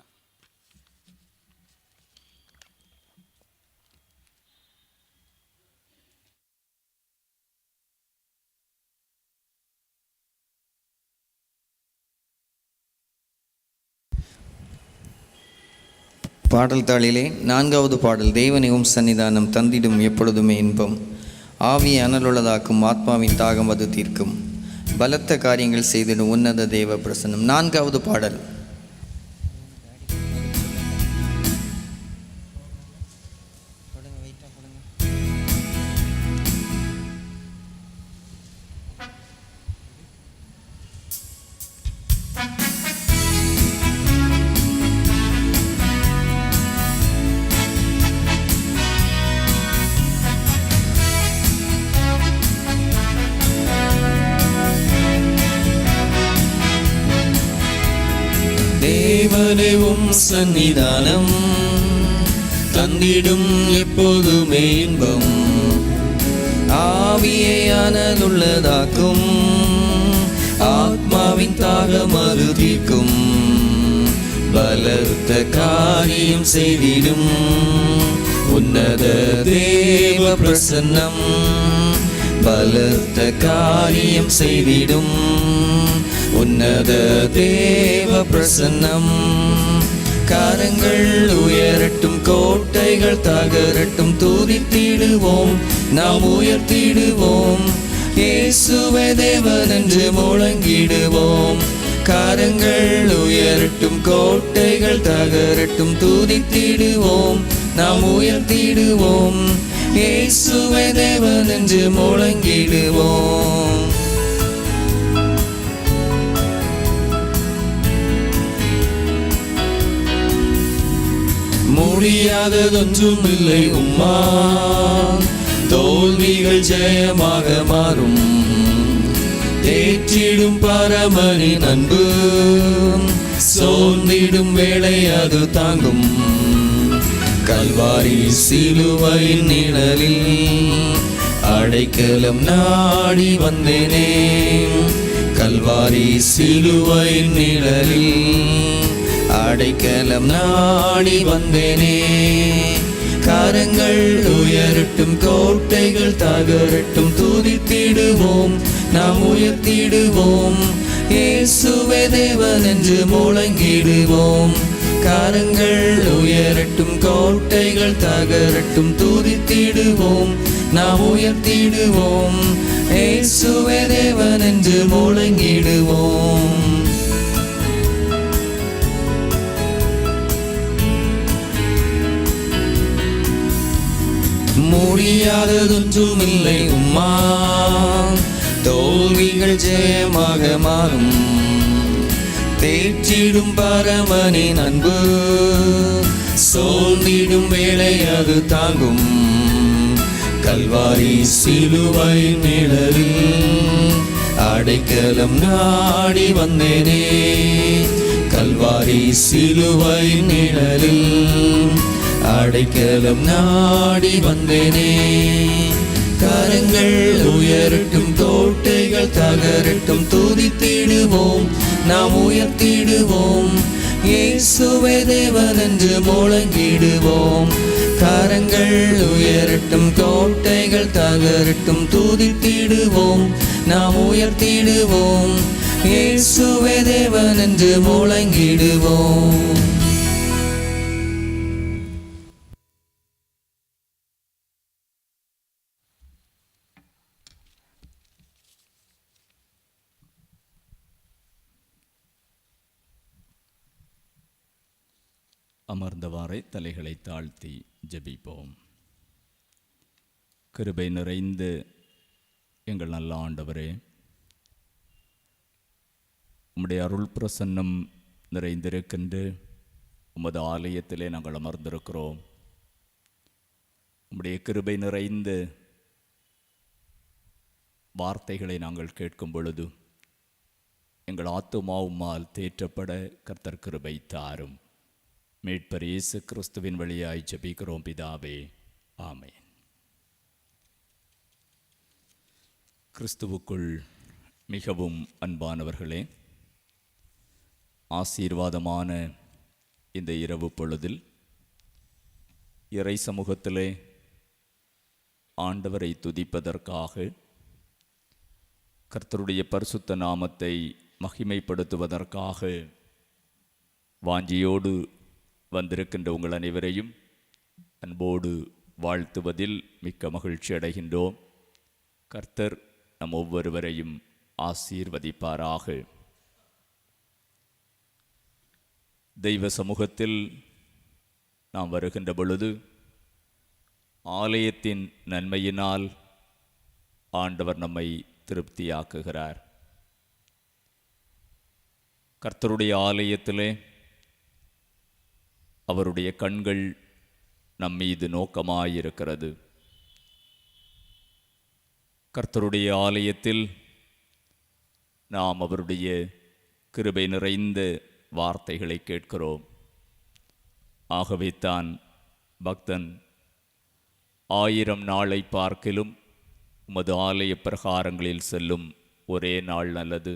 பாடல் தாளிலே 4வது பாடல். தேவனையும் சன்னிதானம் தந்திடும் எப்பொழுதுமே இன்பம், ஆவியை அனலுள்ளதாக்கும் ஆத்மாவின் தாகம் அது தீர்க்கும், பலத்த காரியங்கள் செய்திடும் உன்னத தேவ பிரசன்னம். 4வது பாடல். தேவனே உம் சந்நிதானம் தந்திடும் எப்போதுமே இன்பம். ஆவியை அனலுள்ளதாக்கும் ஆத்மாவின் தாகம் அது தீர்க்கும். பலத்த காரியம் செய்திடும் உன்னத தேவ பிரசன்னம். பலத்த காரியம் செய்திடும் உன்னத தேவ பிரசன்னம். கரங்கள் உயரட்டும், கோட்டைகள் தகரட்டும், துதித்திடுவோம், நாம் உயர்த்திடுவோம். இயேசுவே தேவன் என்று முழங்கிடுவோம். கரங்கள் உயரட்டும், கோட்டைகள் தகரட்டும், துதித்திடுவோம், நாம் உயர்த்திடுவோம். இயேசுவே தேவன் என்று முழங்கிடுவோம். முடியாததொன்றும் இல்லை உம்மா, தோல்விகள் ஜெயமாக மாறும். தேற்றிடும் பரமனின் அன்பு சோர்ந்திடும் வேளை அது தாங்கும். கல்வாரி சிலுவையின் நிழலில் அடைக்கலம் நாடி வந்தேனே. கல்வாரி சிலுவையின் நிழலில் அடைக்கலம் நாடி வந்தேனே. கரங்கள் உயரட்டும், கோட்டைகள் தகரட்டும், துதித்திடுவோம், நாம் உயர்த்திடுவோம். இயேசுவே தேவன் என்று முழங்கிடுவோம். கரங்கள் உயரட்டும், கோட்டைகள் தகரட்டும், துதித்திடுவோம், நாம் உயர்த்திடுவோம். இயேசுவே தேவன் என்று முழங்கிடுவோம். முடியாததொன்றும் இல்லை உம்மா, தோல்விகள் ஜெயமாக மாறும். தேற்றிடும் பரமனின் அன்பு சோர்ந்திடும் வேளை அது தாங்கும். கல்வாரி சிலுவை நிழலில் அடைக்கலம் நாடி வந்தேனே. கல்வாரி சிலுவை நிழலில் அடைக்கலம் நாடி வந்தேனே. கரங்கள் உயரட்டும், கோட்டைகள் தகரட்டும், துதித்திடுவோம், நாம் உயர்த்திடுவோம். இயேசுவே தேவன் என்று முழங்கிடுவோம். கரங்கள் உயரட்டும், கோட்டைகள் தகரட்டும், துதித்திடுவோம், நாம் உயர்த்திடுவோம். இயேசுவே தேவன் என்று முழங்கிடுவோம். அமர்ந்தவாறே தலைகளை தாழ்த்தி ஜெபிப்போம். கிருபை நிறைந்து எங்கள் நல்ல ஆண்டவரே, உம்முடைய அருள் பிரசன்னம் நிறைந்திருக்கின்ற உமது ஆலயத்திலே நாங்கள் அமர்ந்திருக்கிறோம். உம்முடைய கிருபை நிறைந்த வார்த்தைகளை நாங்கள் கேட்கும் பொழுது எங்கள் ஆத்துமாவுமால் தேற்றப்பட கர்த்தர் கிருபை தாரும். மீட்பர் இயேசு கிறிஸ்துவின் வழியாய் ஜெபிக்கிறோம் பிதாவே, ஆமென். கிறிஸ்துவுக்குள் மிகவும் அன்பானவர்களே, ஆசீர்வாதமான இந்த இரவு பொழுதில் இறை சமூகத்திலே ஆண்டவரை துதிப்பதற்காக, கர்த்தருடைய பரிசுத்த நாமத்தை மகிமைப்படுத்துவதற்காக வாஞ்சியோடு வந்திருக்கின்ற உங்கள் அனைவரையும் அன்போடு வாழ்த்துவதில் மிக்க மகிழ்ச்சி அடைகின்றோம். கர்த்தர் நம் ஒவ்வொருவரையும் ஆசீர்வதிப்பாராக. தெய்வ சமூகத்தில் நாம் வருகின்ற பொழுது ஆலயத்தின் நன்மையினால் ஆண்டவர் நம்மை திருப்தியாக்குகிறார். கர்த்தருடைய ஆலயத்திலே அவருடைய கண்கள் நம்மீது நோக்கமாயிருக்கிறது. கர்த்தருடைய ஆலயத்தில் நாம் அவருடைய கிருபை நிறைந்த வார்த்தைகளை கேட்கிறோம். ஆகவே தான் பக்தன் 1000 நாளை பார்க்கிலும் உமது ஆலய பிரகாரங்களில் செல்லும் ஒரே நாள் நல்லது.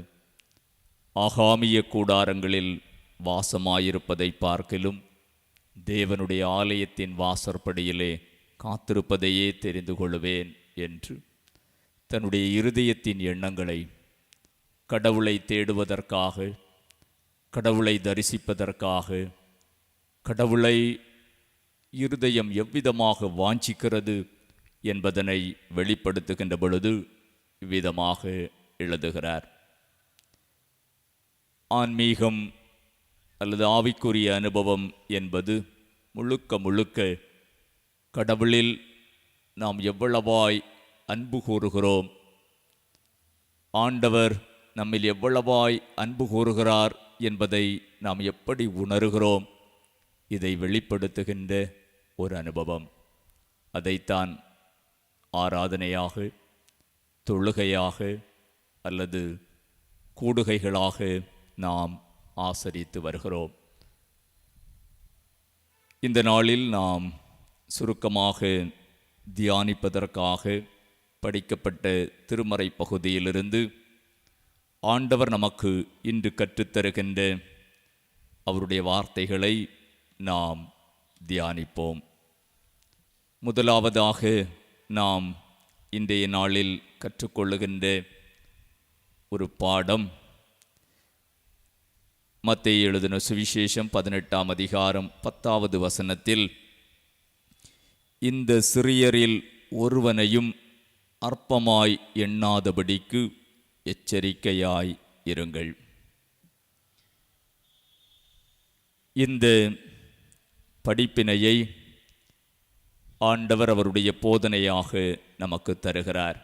ஆகாமிய கூடாரங்களில் வாசமாயிருப்பதை பார்க்கிலும் தேவனுடைய ஆலயத்தின் வாசற்படியிலே காத்திருப்பதையே தெரிந்து கொள்வேன் என்று தன்னுடைய இருதயத்தின் எண்ணங்களை கடவுளை தேடுவதற்காக, கடவுளை தரிசிப்பதற்காக, கடவுளை இருதயம் எவ்விதமாக வாஞ்சிக்கிறது என்பதனை வெளிப்படுத்துகின்ற பொழுது இவ்விதமாக எழுதுகிறார். ஆன்மீகம் அல்லது ஆவிக்குரிய அனுபவம் என்பது முழுக்க முழுக்க கடவுளில் நாம் எவ்வளவாய் அன்பு கூறுகிறோம், ஆண்டவர் நம்மில் எவ்வளவாய் அன்பு கூறுகிறார் என்பதை நாம் எப்படி உணர்கிறோம், இதை வெளிப்படுத்துகின்ற ஒரு அனுபவம். அதைத்தான் ஆராதனையாக, தொழுகையாக அல்லது கூடுகைகளாக நாம் ஆசரித்து வருகிறோம். இந்த நாளில் நாம் சுருக்கமாக தியானிப்பதற்காக படிக்கப்பட்ட திருமறை பகுதியிலிருந்து ஆண்டவர் நமக்கு இன்று கற்றுத்தருகின்ற அவருடைய வார்த்தைகளை நாம் தியானிப்போம். முதலாவதாக நாம் இன்றைய நாளில் கற்றுக்கொள்ளுகின்ற ஒரு பாடம் மத்தேயு எழுதின சுவிசேஷம் 18ஆம் அதிகாரம் 10வது வசனத்தில், இந்த சிறியரில் ஒருவனையும் அற்பமாய் எண்ணாதபடிக்கு எச்சரிக்கையாய் இருங்கள். இந்த படிப்பினையை ஆண்டவர் அவருடைய போதனையாக நமக்கு தருகிறார்.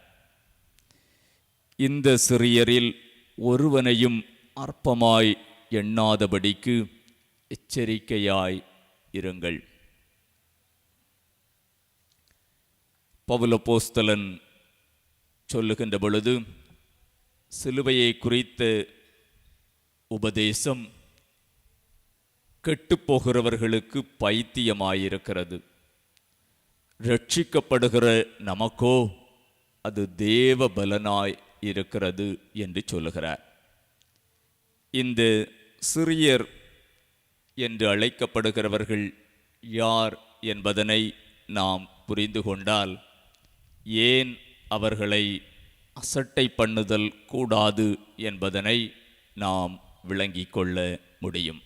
இந்த சிறியரில் ஒருவனையும் அற்பமாய் எண்ணாதபடிக்கு எச்சரிக்கையாய் இருங்கள். பவுல் அப்போஸ்தலன் சொல்லுகின்ற பொழுது சிலுவையை குறித்த உபதேசம் கெட்டுப்போகிறவர்களுக்கு பைத்தியமாயிருக்கிறது, ரட்சிக்கப்படுகிற நமக்கோ அது தேவ பலனாய் இருக்கிறது என்று சொல்லுகிறார். இந்த சிறியர் என்று அழைக்கப்படுகிறவர்கள் யார் என்பதனை நாம் புரிந்து கொண்டால் ஏன் அவர்களை அசட்டை பண்ணுதல் கூடாது என்பதனை நாம் விளங்கிக் கொள்ள முடியும்.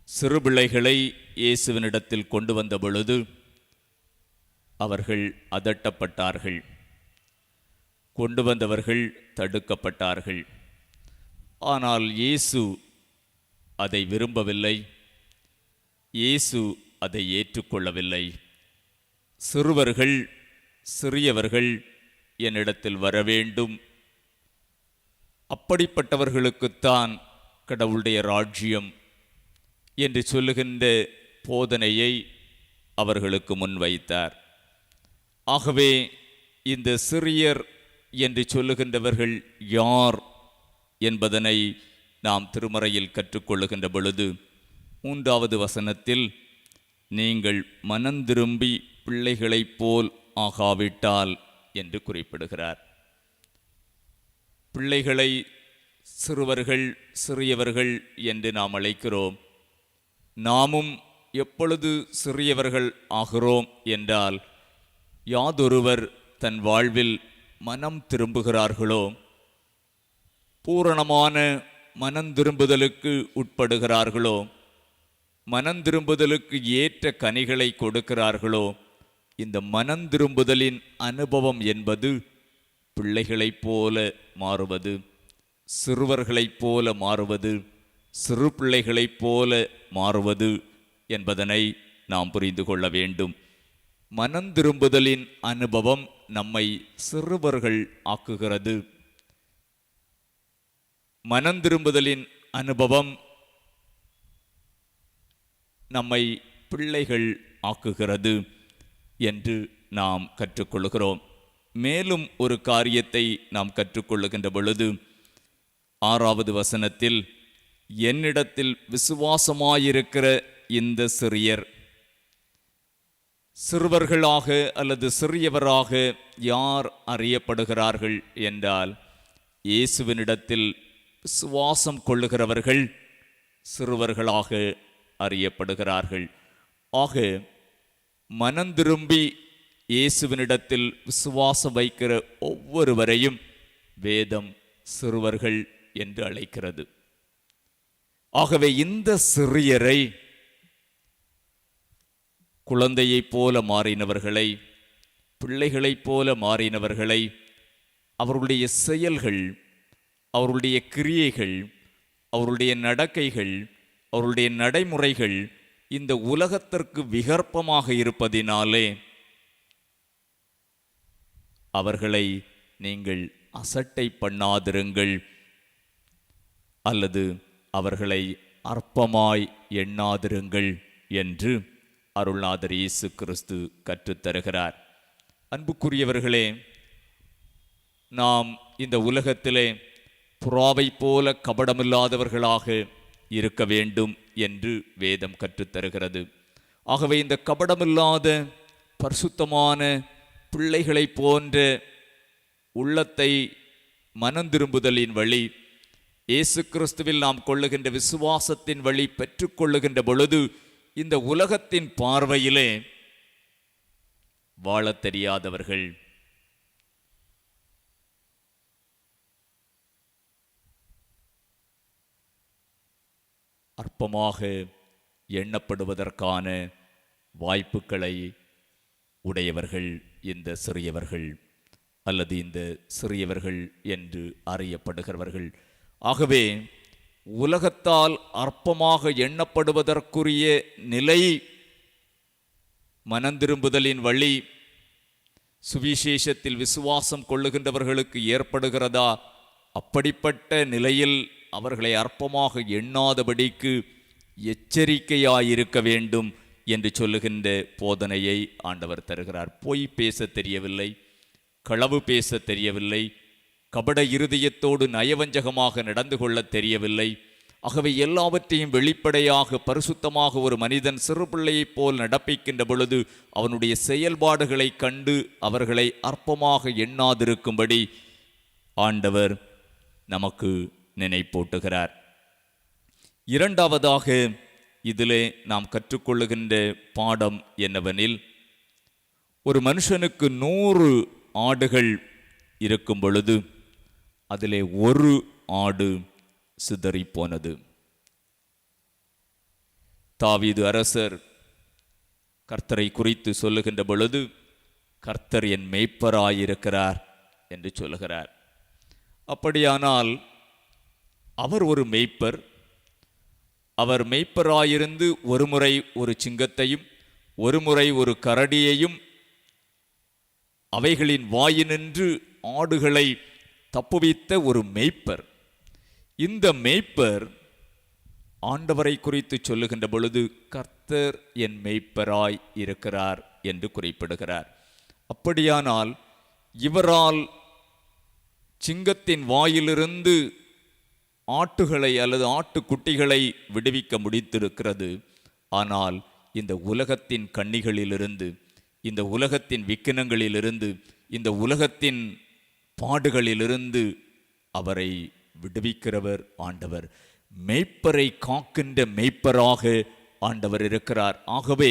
சிறுபிள்ளைகளை இயேசுவினிடத்தில் கொண்டு வந்த பொழுது அவர்கள் அதட்டப்பட்டார்கள், கொண்டு வந்தவர்கள் தடுக்கப்பட்டார்கள். ஆனால் இயேசு அதை விரும்பவில்லை, இயேசு அதை ஏற்றுக்கொள்ளவில்லை. சிறுவர்கள், சிறியவர்கள் என்னிடத்தில் வர வேண்டும், அப்படிப்பட்டவர்களுக்குத்தான் கடவுளுடைய ராஜ்யம் என்று சொல்லுகின்ற போதனையை அவர்களுக்கு முன்வைத்தார். ஆகவே இந்த சிறியர் என்று சொல்லுகின்றவர்கள் யார் என்பதனை நாம் திருமறையில் கற்றுக்கொள்ளுகின்ற பொழுது 3வது வசனத்தில், நீங்கள் மனந்திரும்பி பிள்ளைகளைப் போல் ஆகாவிட்டால் என்று குறிப்பிடுகிறார். பிள்ளைகளை சிறுவர்கள், சிறியவர்கள் என்று நாம் அழைக்கிறோம். நாமும் எப்பொழுது சிறியவர்கள் ஆகிறோம் என்றால், யாதொருவர் தன் வாழ்வில் மனம் திரும்புகிறார்களோ, பூரணமான மனந்திரும்புதலுக்கு உட்படுகிறார்களோ, மனந்திரும்புதலுக்கு ஏற்ற கனிகளை கொடுக்கிறார்களோ, இந்த மனந்திரும்புதலின் அனுபவம் என்பது பிள்ளைகளைப் போல மாறுவது, சிறுவர்களைப் போல மாறுவது, சிறு பிள்ளைகளைப் போல மாறுவது என்பதனை நாம் புரிந்து கொள்ள வேண்டும். மனந்திரும்புதலின் அனுபவம் நம்மை சிறுவர்கள் ஆக்குகிறது. மனந்திரும்புதலின் அனுபவம் நம்மை பிள்ளைகள் ஆக்குகிறது என்று நாம் கற்றுக்கொள்கிறோம். மேலும் ஒரு காரியத்தை நாம் கற்றுக்கொள்ளுகின்ற பொழுது 6வது வசனத்தில், என்னிடத்தில் விசுவாசமாயிருக்கிற இந்த சிறியர், சிறுவர்களாக அல்லது சிறியவராக யார் அறியப்படுகிறார்கள் என்றால், இயேசுவினிடத்தில் விசுவாசம் கொள்ளுகிறவர்கள் சிறுவர்களாக அறியப்படுகிறார்கள். ஆக மனந்திரும்பி இயேசுவினிடத்தில் விசுவாசம் வைக்கிற ஒவ்வொருவரையும் வேதம் சிறுவர்கள் என்று அழைக்கிறது. ஆகவே இந்த சிறியரை, குழந்தையைப் போல மாறினவர்களை, பிள்ளைகளைப் போல மாறினவர்களை, அவர்களுடைய செயல்கள், அவர்களுடைய கிரியைகள், அவருடைய நடக்கைகள், அவருடைய நடைமுறைகள் இந்த உலகத்திற்கு விகற்பமாக இருப்பதினாலே அவர்களை நீங்கள் அசட்டை பண்ணாதிருங்கள், அல்லது அவர்களை அற்பமாய் எண்ணாதிருங்கள் என்று அருள்நாதர் இயேசு கிறிஸ்து கற்றுத்தருகிறார். அன்புக்குரியவர்களே, நாம் இந்த உலகத்திலே புறாவை போல கபடமில்லாதவர்களாக இருக்க வேண்டும் என்று வேதம் கற்றுத்தருகிறது. ஆகவே இந்த கபடமில்லாத பரிசுத்தமான பிள்ளைகளை போன்ற உள்ளத்தை மனந்திரும்புதலின் வழி, இயேசு கிறிஸ்துவில் நாம் கொள்ளுகின்ற விசுவாசத்தின் வழி பெற்றுக்கொள்ளுகின்ற பொழுது இந்த உலகத்தின் பார்வையிலே வாழத் தெரியாதவர்கள், அற்பமாக எண்ணப்படுவதற்கான வாய்ப்புகளை உடையவர்கள் இந்த சிறியவர்கள் அல்லது இந்த சிறியவர்கள் என்று அறியப்படுகிறவர்கள். ஆகவே உலகத்தால் அற்பமாக எண்ணப்படுவதற்குரிய நிலை மனந்திரும்புதலின் வழி சுவிசேஷத்தில் விசுவாசம் கொள்ளுகின்றவர்களுக்கு ஏற்படுகிறதா? அப்படிப்பட்ட நிலையில் அவர்களை அற்பமாக எண்ணாதபடிக்கு எச்சரிக்கையாயிருக்க வேண்டும் என்று சொல்லுகின்ற போதனையை ஆண்டவர் தருகிறார். பொய் பேச தெரியவில்லை, களவு பேச தெரியவில்லை, கபட இருதயத்தோடு நயவஞ்சகமாக நடந்து கொள்ள தெரியவில்லை. ஆகவே எல்லாவற்றையும் வெளிப்படையாக பரிசுத்தமாக ஒரு மனிதன் சிறு பிள்ளையைப் போல் நடப்பிக்கின்ற பொழுது அவனுடைய செயல்பாடுகளை கண்டு அவர்களை அற்பமாக எண்ணாதிருக்கும்படி ஆண்டவர் நமக்கு நினைப்பூட்டுகிறார். இரண்டாவதாக இதிலே நாம் கற்றுக்கொள்ளுகின்ற பாடம் என்னவெனில், ஒரு மனுஷனுக்கு 100 ஆடுகள் இருக்கும் பொழுது அதிலே ஒரு ஆடு சிதறி போனது. தாவீது அரசர் கர்த்தரை குறித்து சொல்லுகின்ற பொழுது, கர்த்தர் என் மேய்ப்பராயிருக்கிறார் என்று சொல்லுகிறார். அப்படியானால் அவர் ஒரு மேய்ப்பர். அவர் மேய்ப்பராயிருந்து ஒரு முறை ஒரு சிங்கத்தையும் ஒரு முறை ஒரு கரடியையும் அவைகளின் வாயினின்று ஆடுகளை தப்புவித்த ஒரு மேய்ப்பர். இந்த மேய்ப்பர் ஆண்டவரை குறித்து சொல்லுகின்ற பொழுது கர்த்தர் என் மேய்ப்பராய் இருக்கிறார் என்று குறிப்பிடுகிறார். அப்படியானால் இவரால் சிங்கத்தின் வாயிலிருந்து ஆட்டுகளை அல்லது ஆட்டுக்குட்டிகளை விடுவிக்க முடித்திருக்கிறது. ஆனால் இந்த உலகத்தின் கண்ணிகளிலிருந்து, இந்த உலகத்தின் விக்கினங்களிலிருந்து, இந்த உலகத்தின் பாடுகளிலிருந்து அவரை விடுவிக்கிறவர் ஆண்டவர். மேய்ப்பரை காக்கின்ற மேய்ப்பராக ஆண்டவர் இருக்கிறார். ஆகவே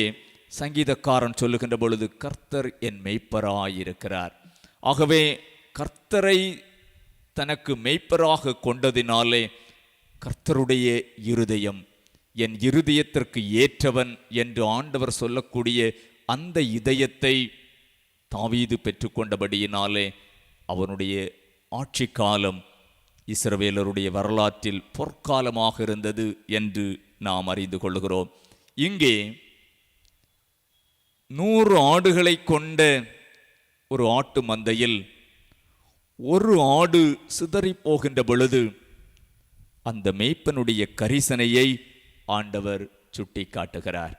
சங்கீதக்காரன் சொல்லுகின்ற பொழுது கர்த்தர் என் மேய்ப்பராயிருக்கிறார். ஆகவே கர்த்தரை தனக்கு மேய்ப்பராக கொண்டதினாலே கர்த்தருடைய இருதயம் என் இருதயத்திற்கு ஏற்றவன் என்று ஆண்டவர் சொல்லக்கூடிய அந்த இதயத்தை தாவீது பெற்றுக்கொண்டபடியினாலே அவனுடைய ஆட்சி காலம் இஸ்ரவேலருடைய வரலாற்றில் பொற்காலமாக இருந்தது என்று நாம் அறிந்து கொள்கிறோம். இங்கே 100 ஆடுகளை கொண்ட ஒரு ஆட்டு மந்தையில் ஒரு ஆடு சிதறி போகின்ற பொழுது அந்த மேய்ப்பனுடைய கரிசனையை ஆண்டவர் சுட்டி காட்டுகிறார்.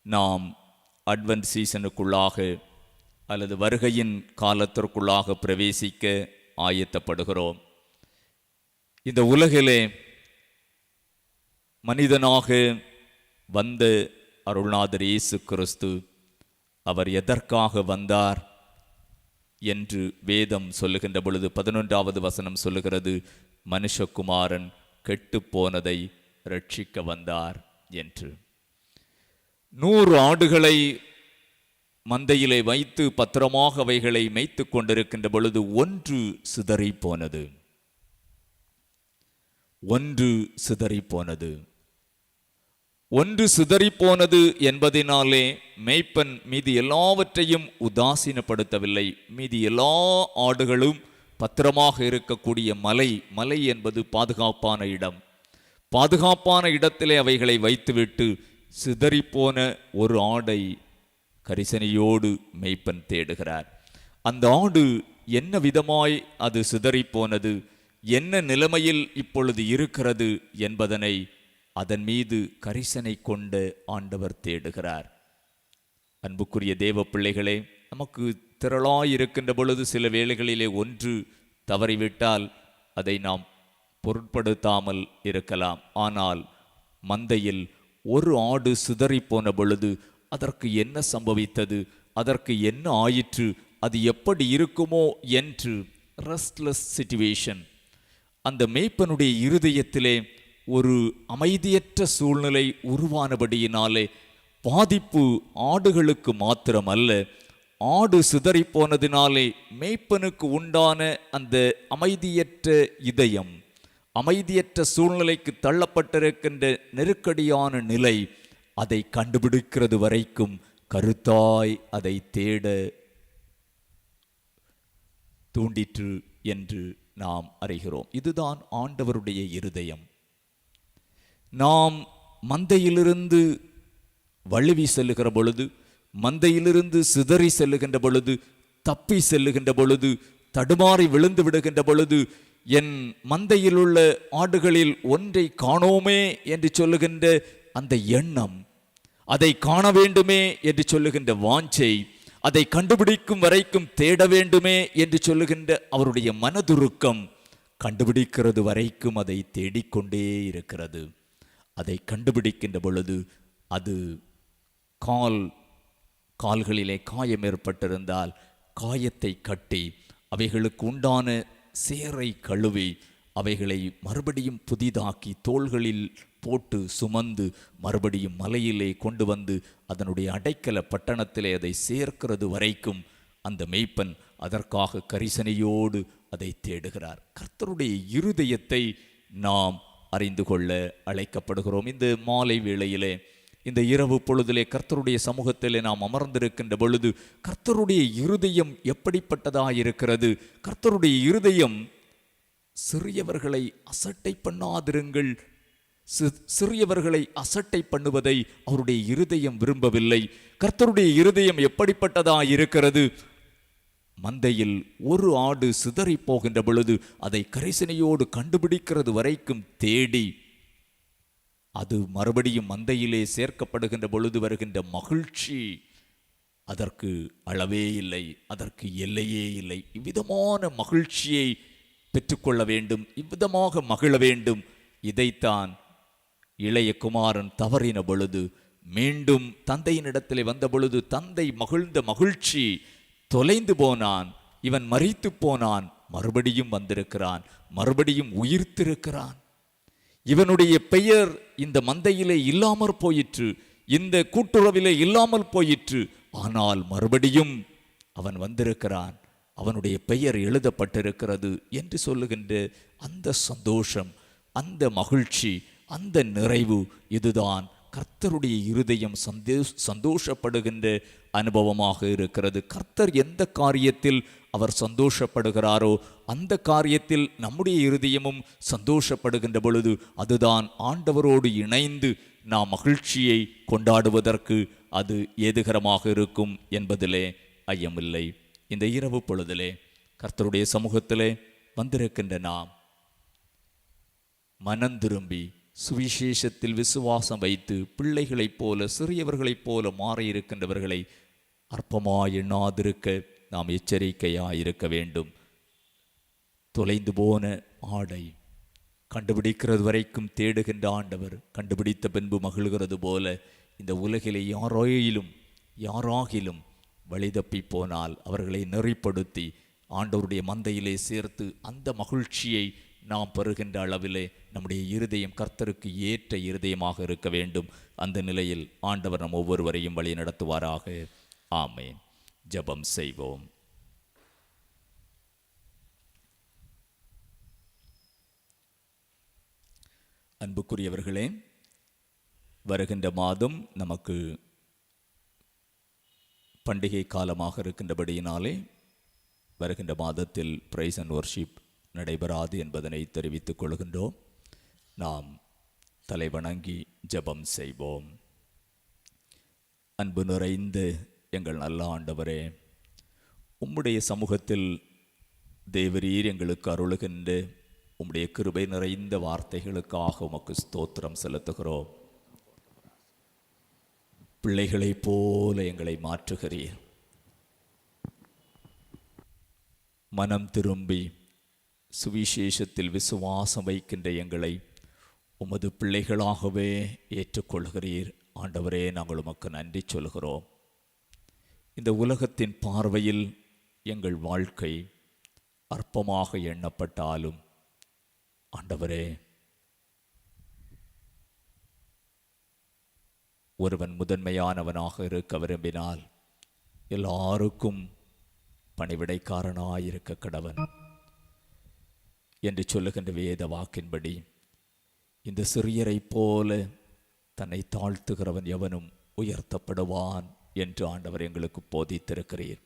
நாம் அட்வென்ட் சீசனுக்குள்ளாக அல்லது வருகையின் காலத்திற்குள்ளாக பிரவேசிக்க ஆயத்தப்படுகிறோம். இந்த உலகிலே மனிதனாக வந்த அருள்நாதர் இயேசு கிறிஸ்து அவர் எதற்காக வந்தார் என்று வேதம் சொல்லுகின்ற பொழுது 11வது வசனம் சொல்லுகிறது, மனுஷகுமாரன் கெட்டு போனதை ரட்சிக்க வந்தார் என்று. 100 ஆடுகளை மந்தையிலே வைத்து பத்திரமாக அவைகளை மேய்த்து கொண்டிருக்கின்ற பொழுது ஒன்று சிதறி போனது. ஒன்று சிதறி போனது என்பதினாலே மேய்ப்பன் மீதி எல்லாவற்றையும் உதாசீனப்படுத்தவில்லை. மீதி எல்லா ஆடுகளும் பத்திரமாக இருக்கக்கூடிய மலை என்பது பாதுகாப்பான இடம். பாதுகாப்பான இடத்திலே அவைகளை வைத்துவிட்டு சிதறிப்போன ஒரு ஆடை கரிசனையோடு மேய்ப்பன் தேடுகிறார். அந்த ஆடு என்ன விதமாய் அது சிதறிப்போனது, என்ன நிலைமையில் இப்பொழுது இருக்கிறது என்பதனை அதன் மீது கரிசனை கொண்ட ஆண்டவர் தேடுகிறார். அன்புக்குரிய தேவ பிள்ளைகளே, நமக்கு திரளாயிருக்கின்ற பொழுது சில வேளைகளிலே ஒன்று தவறிவிட்டால் அதை நாம் பொருட்படுத்தாமல் இருக்கலாம். ஆனால் மந்தையில் ஒரு ஆடு சிதறி போன பொழுது அதற்கு என்ன சம்பவித்தது, அதற்கு என்ன ஆயிற்று, அது எப்படி இருக்குமோ என்று ரெஸ்ட்லெஸ் சிச்சுவேஷன், அந்த மேய்ப்பனுடைய இருதயத்திலே ஒரு அமைதியற்ற சூழ்நிலை உருவானபடியினாலே பாதிப்பு ஆடுகளுக்கு மாத்திரமல்ல, ஆடு சிதறி போனதினாலே மேய்ப்பனுக்கு உண்டான அந்த அமைதியற்ற இதயம், அமைதியற்ற சூழ்நிலைக்கு தள்ளப்பட்டிருக்கின்ற நெருக்கடியான நிலை அதை கண்டுபிடிக்கிறது வரைக்கும் கருத்தாய் அதை தேட தூண்டிற்று என்று நாம் அறிகிறோம். இதுதான் ஆண்டவருடைய இருதயம். நாம் மந்தையிலிருந்து வழுவி செல்லுகிற பொழுது, மந்தையிலிருந்து சிதறி செல்லுகின்ற பொழுது, தப்பி செல்லுகின்ற பொழுது, தடுமாறி விழுந்து விடுகின்ற பொழுது, என் மந்தையில் உள்ள ஆடுகளில் ஒன்றை காணோமே என்று சொல்லுகின்ற அந்த எண்ணம், அதை காண வேண்டுமே என்று சொல்லுகின்ற வாஞ்சை, அதை கண்டுபிடிக்கும் வரைக்கும் தேட வேண்டுமே என்று சொல்லுகின்ற அவருடைய மனதுருக்கம் கண்டுபிடிக்கிறது வரைக்கும் அதை தேடிக்கொண்டே இருக்கிறது. அதை கண்டுபிடிக்கின்ற பொழுது அது கால்களிலே காயம் ஏற்பட்டிருந்தால் காயத்தை கட்டி அவைகளுக்கு உண்டான சேரை கழுவி அவைகளை மறுபடியும் புதிதாக்கி தோள்களில் போட்டு சுமந்து மறுபடியும் மலையிலே கொண்டு வந்து அதனுடைய அடைக்கல பட்டணத்திலே அதை சேர்க்கிறது வரைக்கும் அந்த மேய்ப்பன் அதற்காக கரிசனையோடு அதை தேடுகிறார். கர்த்தருடைய இருதயத்தை நாம் அறிந்து கொள்ள அழைக்கப்படுகிறோம். இந்த மாலை வேளையிலே, இந்த இரவு பொழுதிலே கர்த்தருடைய சமூகத்திலே நாம் அமர்ந்திருக்கின்ற பொழுது கர்த்தருடைய இருதயம் எப்படிப்பட்டதாயிருக்கிறது? கர்த்தருடைய இருதயம் சிறியவர்களை அசட்டை பண்ணாதிருங்கள். சிறியவர்களை அசட்டை பண்ணுவதை அவருடைய இருதயம் விரும்பவில்லை. கர்த்தருடைய இருதயம் எப்படிப்பட்டதாயிருக்கிறது? மந்தையில் ஒரு ஆடு சிதறி போகின்ற பொழுது அதை கரிசனையோடு கண்டுபிடிக்கிறது வரைக்கும் தேடி அது மறுபடியும் மந்தையிலே சேர்க்கப்படுகின்ற பொழுது வருகின்ற மகிழ்ச்சி அதற்கு அளவே இல்லை, அதற்கு எல்லையே இல்லை. இவ்விதமான மகிழ்ச்சியை பெற்றுக்கொள்ள வேண்டும், இவ்விதமாக மகிழ வேண்டும். இதைத்தான் இளைய குமாரன் தவறின பொழுது மீண்டும் தந்தையினிடத்திலே வந்த பொழுது தந்தை மகிழ்ந்த மகிழ்ச்சி தொலைந்து போனான். இவன் மரித்து போனான், மறுபடியும் வந்திருக்கிறான், மறுபடியும் உயிர்த்திருக்கிறான். இவனுடைய பெயர் இந்த மந்தையிலே இல்லாமற் போயிற்று, இந்த கூட்டுறவிலே இல்லாமல் போயிற்று. ஆனால் மறுபடியும் அவன் வந்திருக்கிறான், அவனுடைய பெயர் எழுதப்பட்டிருக்கிறது என்று சொல்லுகின்ற அந்த சந்தோஷம், அந்த மகிழ்ச்சி, அந்த நிறைவு, இதுதான் கர்த்தருடைய இருதயம் சந்தோஷப்படுகின்ற அனுபவமாக இருக்கிறது. கர்த்தர் எந்த காரியத்தில் அவர் சந்தோஷப்படுகிறாரோ அந்த காரியத்தில் நம்முடைய இருதயமும் சந்தோஷப்படுகின்ற பொழுது அதுதான் ஆண்டவரோடு இணைந்து நாம் மகிழ்ச்சியை கொண்டாடுவதற்கு அது ஏதுகரமாக இருக்கும் என்பதிலே ஐயமில்லை. இந்த இரவு பொழுதிலே கர்த்தருடைய சமூகத்திலே வந்திருக்கின்ற நாம் மனந்திரும்பி சுவிசேஷத்தில் விசுவாசம் வைத்து பிள்ளைகளைப் போல சிறியவர்களைப் போல மாறியிருக்கின்றவர்களை அற்பமாய் எண்ணாதிருக்க நாம் எச்சரிக்கையாயிருக்க வேண்டும். தொலைந்து போன ஆடை, கண்டுபிடிக்கிறது வரைக்கும் தேடுகின்ற ஆண்டவர் கண்டுபிடித்த பின்பு மகிழ்கிறது போல இந்த உலகிலே யாராகிலும் வழி தப்பி போனால் அவர்களை நெறிப்படுத்தி ஆண்டவருடைய மந்தையிலே சேர்த்து அந்த மகிழ்ச்சியை நாம் பெறுகின்ற அளவிலே நம்முடைய இருதயம் கர்த்தருக்கு ஏற்ற இருதயமாக இருக்க வேண்டும். அந்த நிலையில் ஆண்டவர் நம் ஒவ்வொருவரையும் வழி நடத்துவாராக. ஆமேன். ஜெபம் செய்வோம். அன்புக்குரியவர்களே, வருகின்ற மாதம் நமக்கு பண்டிகை காலமாக இருக்கின்றபடியினாலே வருகின்ற மாதத்தில் பிரைஸ் அண்ட் வர்ஷிப் நடைபெறாது என்பதனை தெரிவித்துக் கொள்கின்றோம். நாம் தலைவணங்கி ஜெபம் செய்வோம். அன்பு நிறைந்த எங்கள் நல்ல ஆண்டவரே, உம்முடைய சமூகத்தில் தேவரீர் எங்களுக்கு அருளுகின்ற உம்முடைய கிருபை நிறைந்த வார்த்தைகளுக்காக உமக்கு ஸ்தோத்திரம் செலுத்துகிறோம். பிள்ளைகளைப் போல எங்களை மாற்றுகிறீர். மனம் திரும்பி சுவிசேஷத்தில் விசுவாசம் வைக்கின்ற எங்களை உமது பிள்ளைகளாகவே ஏற்றுக்கொள்கிறீர். ஆண்டவரே, நாங்கள் உமக்கு நன்றி சொல்கிறோம். இந்த உலகத்தின் பார்வையில் எங்கள் வாழ்க்கை அற்பமாக எண்ணப்பட்டாலும் ஆண்டவரே, ஒருவன் முதன்மையானவனாக இருக்க விரும்பினால் எல்லாருக்கும் பணிவிடைக்காரனாயிருக்க கடவன் என்று சொல்லுகின்ற வேத வாக்கின்படி இந்த சிறியரைப் போல தன்னை தாழ்த்துகிறவன் எவனும் உயர்த்தப்படுவான் என்று ஆண்டவர் எங்களுக்கு போதித்திருக்கிறீர்.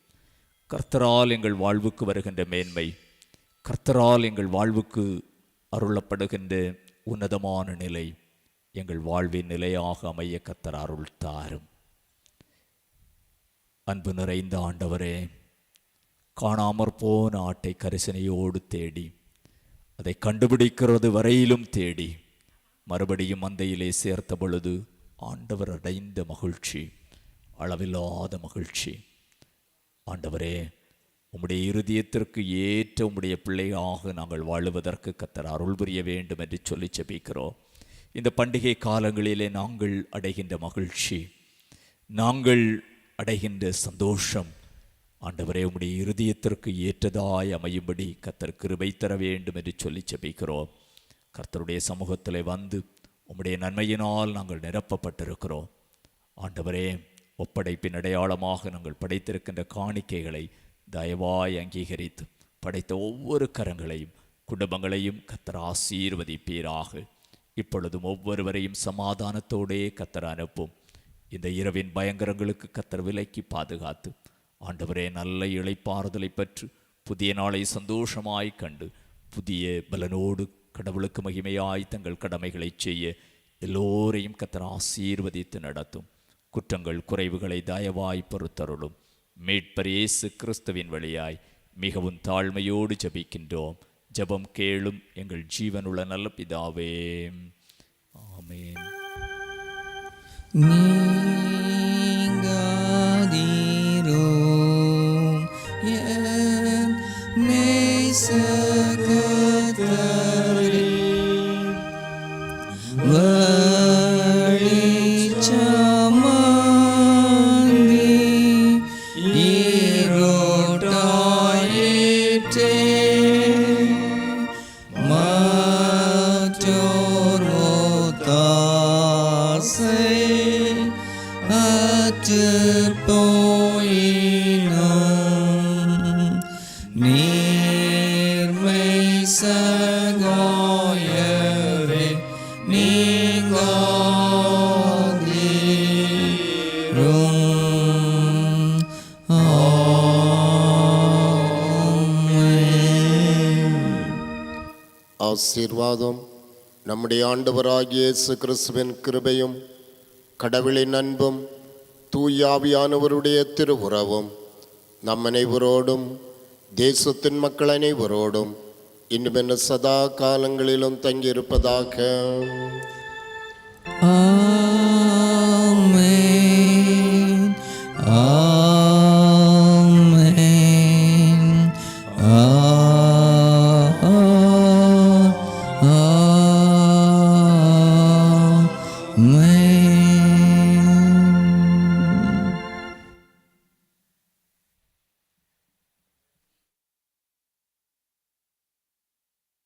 கர்த்தரால் எங்கள் வாழ்வுக்கு வருகின்ற மேன்மை, கர்த்தரால் எங்கள் வாழ்வுக்கு அருளப்படுகின்ற உன்னதமான நிலை எங்கள் வாழ்வின் நிலையாக அமைய கர்த்தர் அருள் தாரும். அன்பு நிறைந்த ஆண்டவரே, காணாமற் போன ஆட்டை கரிசனையோடு தேடி அதை கண்டுபிடிக்கிறது வரையிலும் தேடி மறுபடியும் மந்தையிலே சேர்த்த பொழுது ஆண்டவர் அடைந்த மகிழ்ச்சி அளவில்லாத மகிழ்ச்சி. ஆண்டவரே, உம்முடைய இருதயத்திற்கு ஏற்ற உம்முடைய பிள்ளையாக நாங்கள் வாழுவதற்கு கர்த்தர் அருள் புரிய வேண்டும் என்று சொல்லி ஜெபிக்கிறோம். இந்த பண்டிகை காலங்களிலே நாங்கள் அடைகின்ற மகிழ்ச்சி, நாங்கள் அடைகின்ற சந்தோஷம் ஆண்டவரே உம்முடைய இருதயத்திற்கு ஏற்றதாய் அமையும்படி கர்த்தர் கிருபை தர வேண்டும் என்று சொல்லி ஜெபிக்கிறோம். கர்த்தருடைய சமூகத்தில் வந்து உம்முடைய நன்மையினால் நாங்கள் நிரப்பப்பட்டிருக்கிறோம். ஆண்டவரே, ஒப்படைப்பின் அடையாளமாக நாங்கள் படைத்திருக்கின்ற காணிக்கைகளை தயவாய் அங்கீகரித்து படைத்த ஒவ்வொரு கரங்களையும் குடும்பங்களையும் கர்த்தர் ஆசீர்வதிப்பீராக. இப்பொழுதும் ஒவ்வொருவரையும் சமாதானத்தோடே கர்த்தர் அனுப்பும். இந்த இரவின் பயங்கரங்களுக்கு கர்த்தர் விலக்கி பாதுகாத்து ஆண்டவரே, நல்ல இளைப்பாறுதலை பெற்று புதிய நாளை சந்தோஷமாய் கண்டு புதிய பலனோடு கடவுளுக்கு மகிமையாய் தங்கள் கடமைகளை செய்ய எல்லோரையும் கர்த்தர் ஆசீர்வதித்து நடத்தும். குற்றங்கள் குறைவுகளை தயவாய் பொறுத்தருளும். மீட்பர் இயேசு கிறிஸ்துவின் வழியாய் மிகவும் தாழ்மையோடு ஜெபிக்கின்றோம். ஜெபம் கேளும் எங்கள் ஜீவனுள்ள நல்ல பிதாவே, ஆமென். ஆசீர்வாதம் நம்முடைய ஆண்டவராகிய இயேசு கிறிஸ்துவின் கிருபையும் கடவுளின் அன்பும் தூயாவியானவருடைய திருவுறவும் நம் அனைவரோடும் தேசத்தின் மக்கள் அனைவரோடும் இன்னும் சதா காலங்களிலும் தங்கியிருப்பதாக.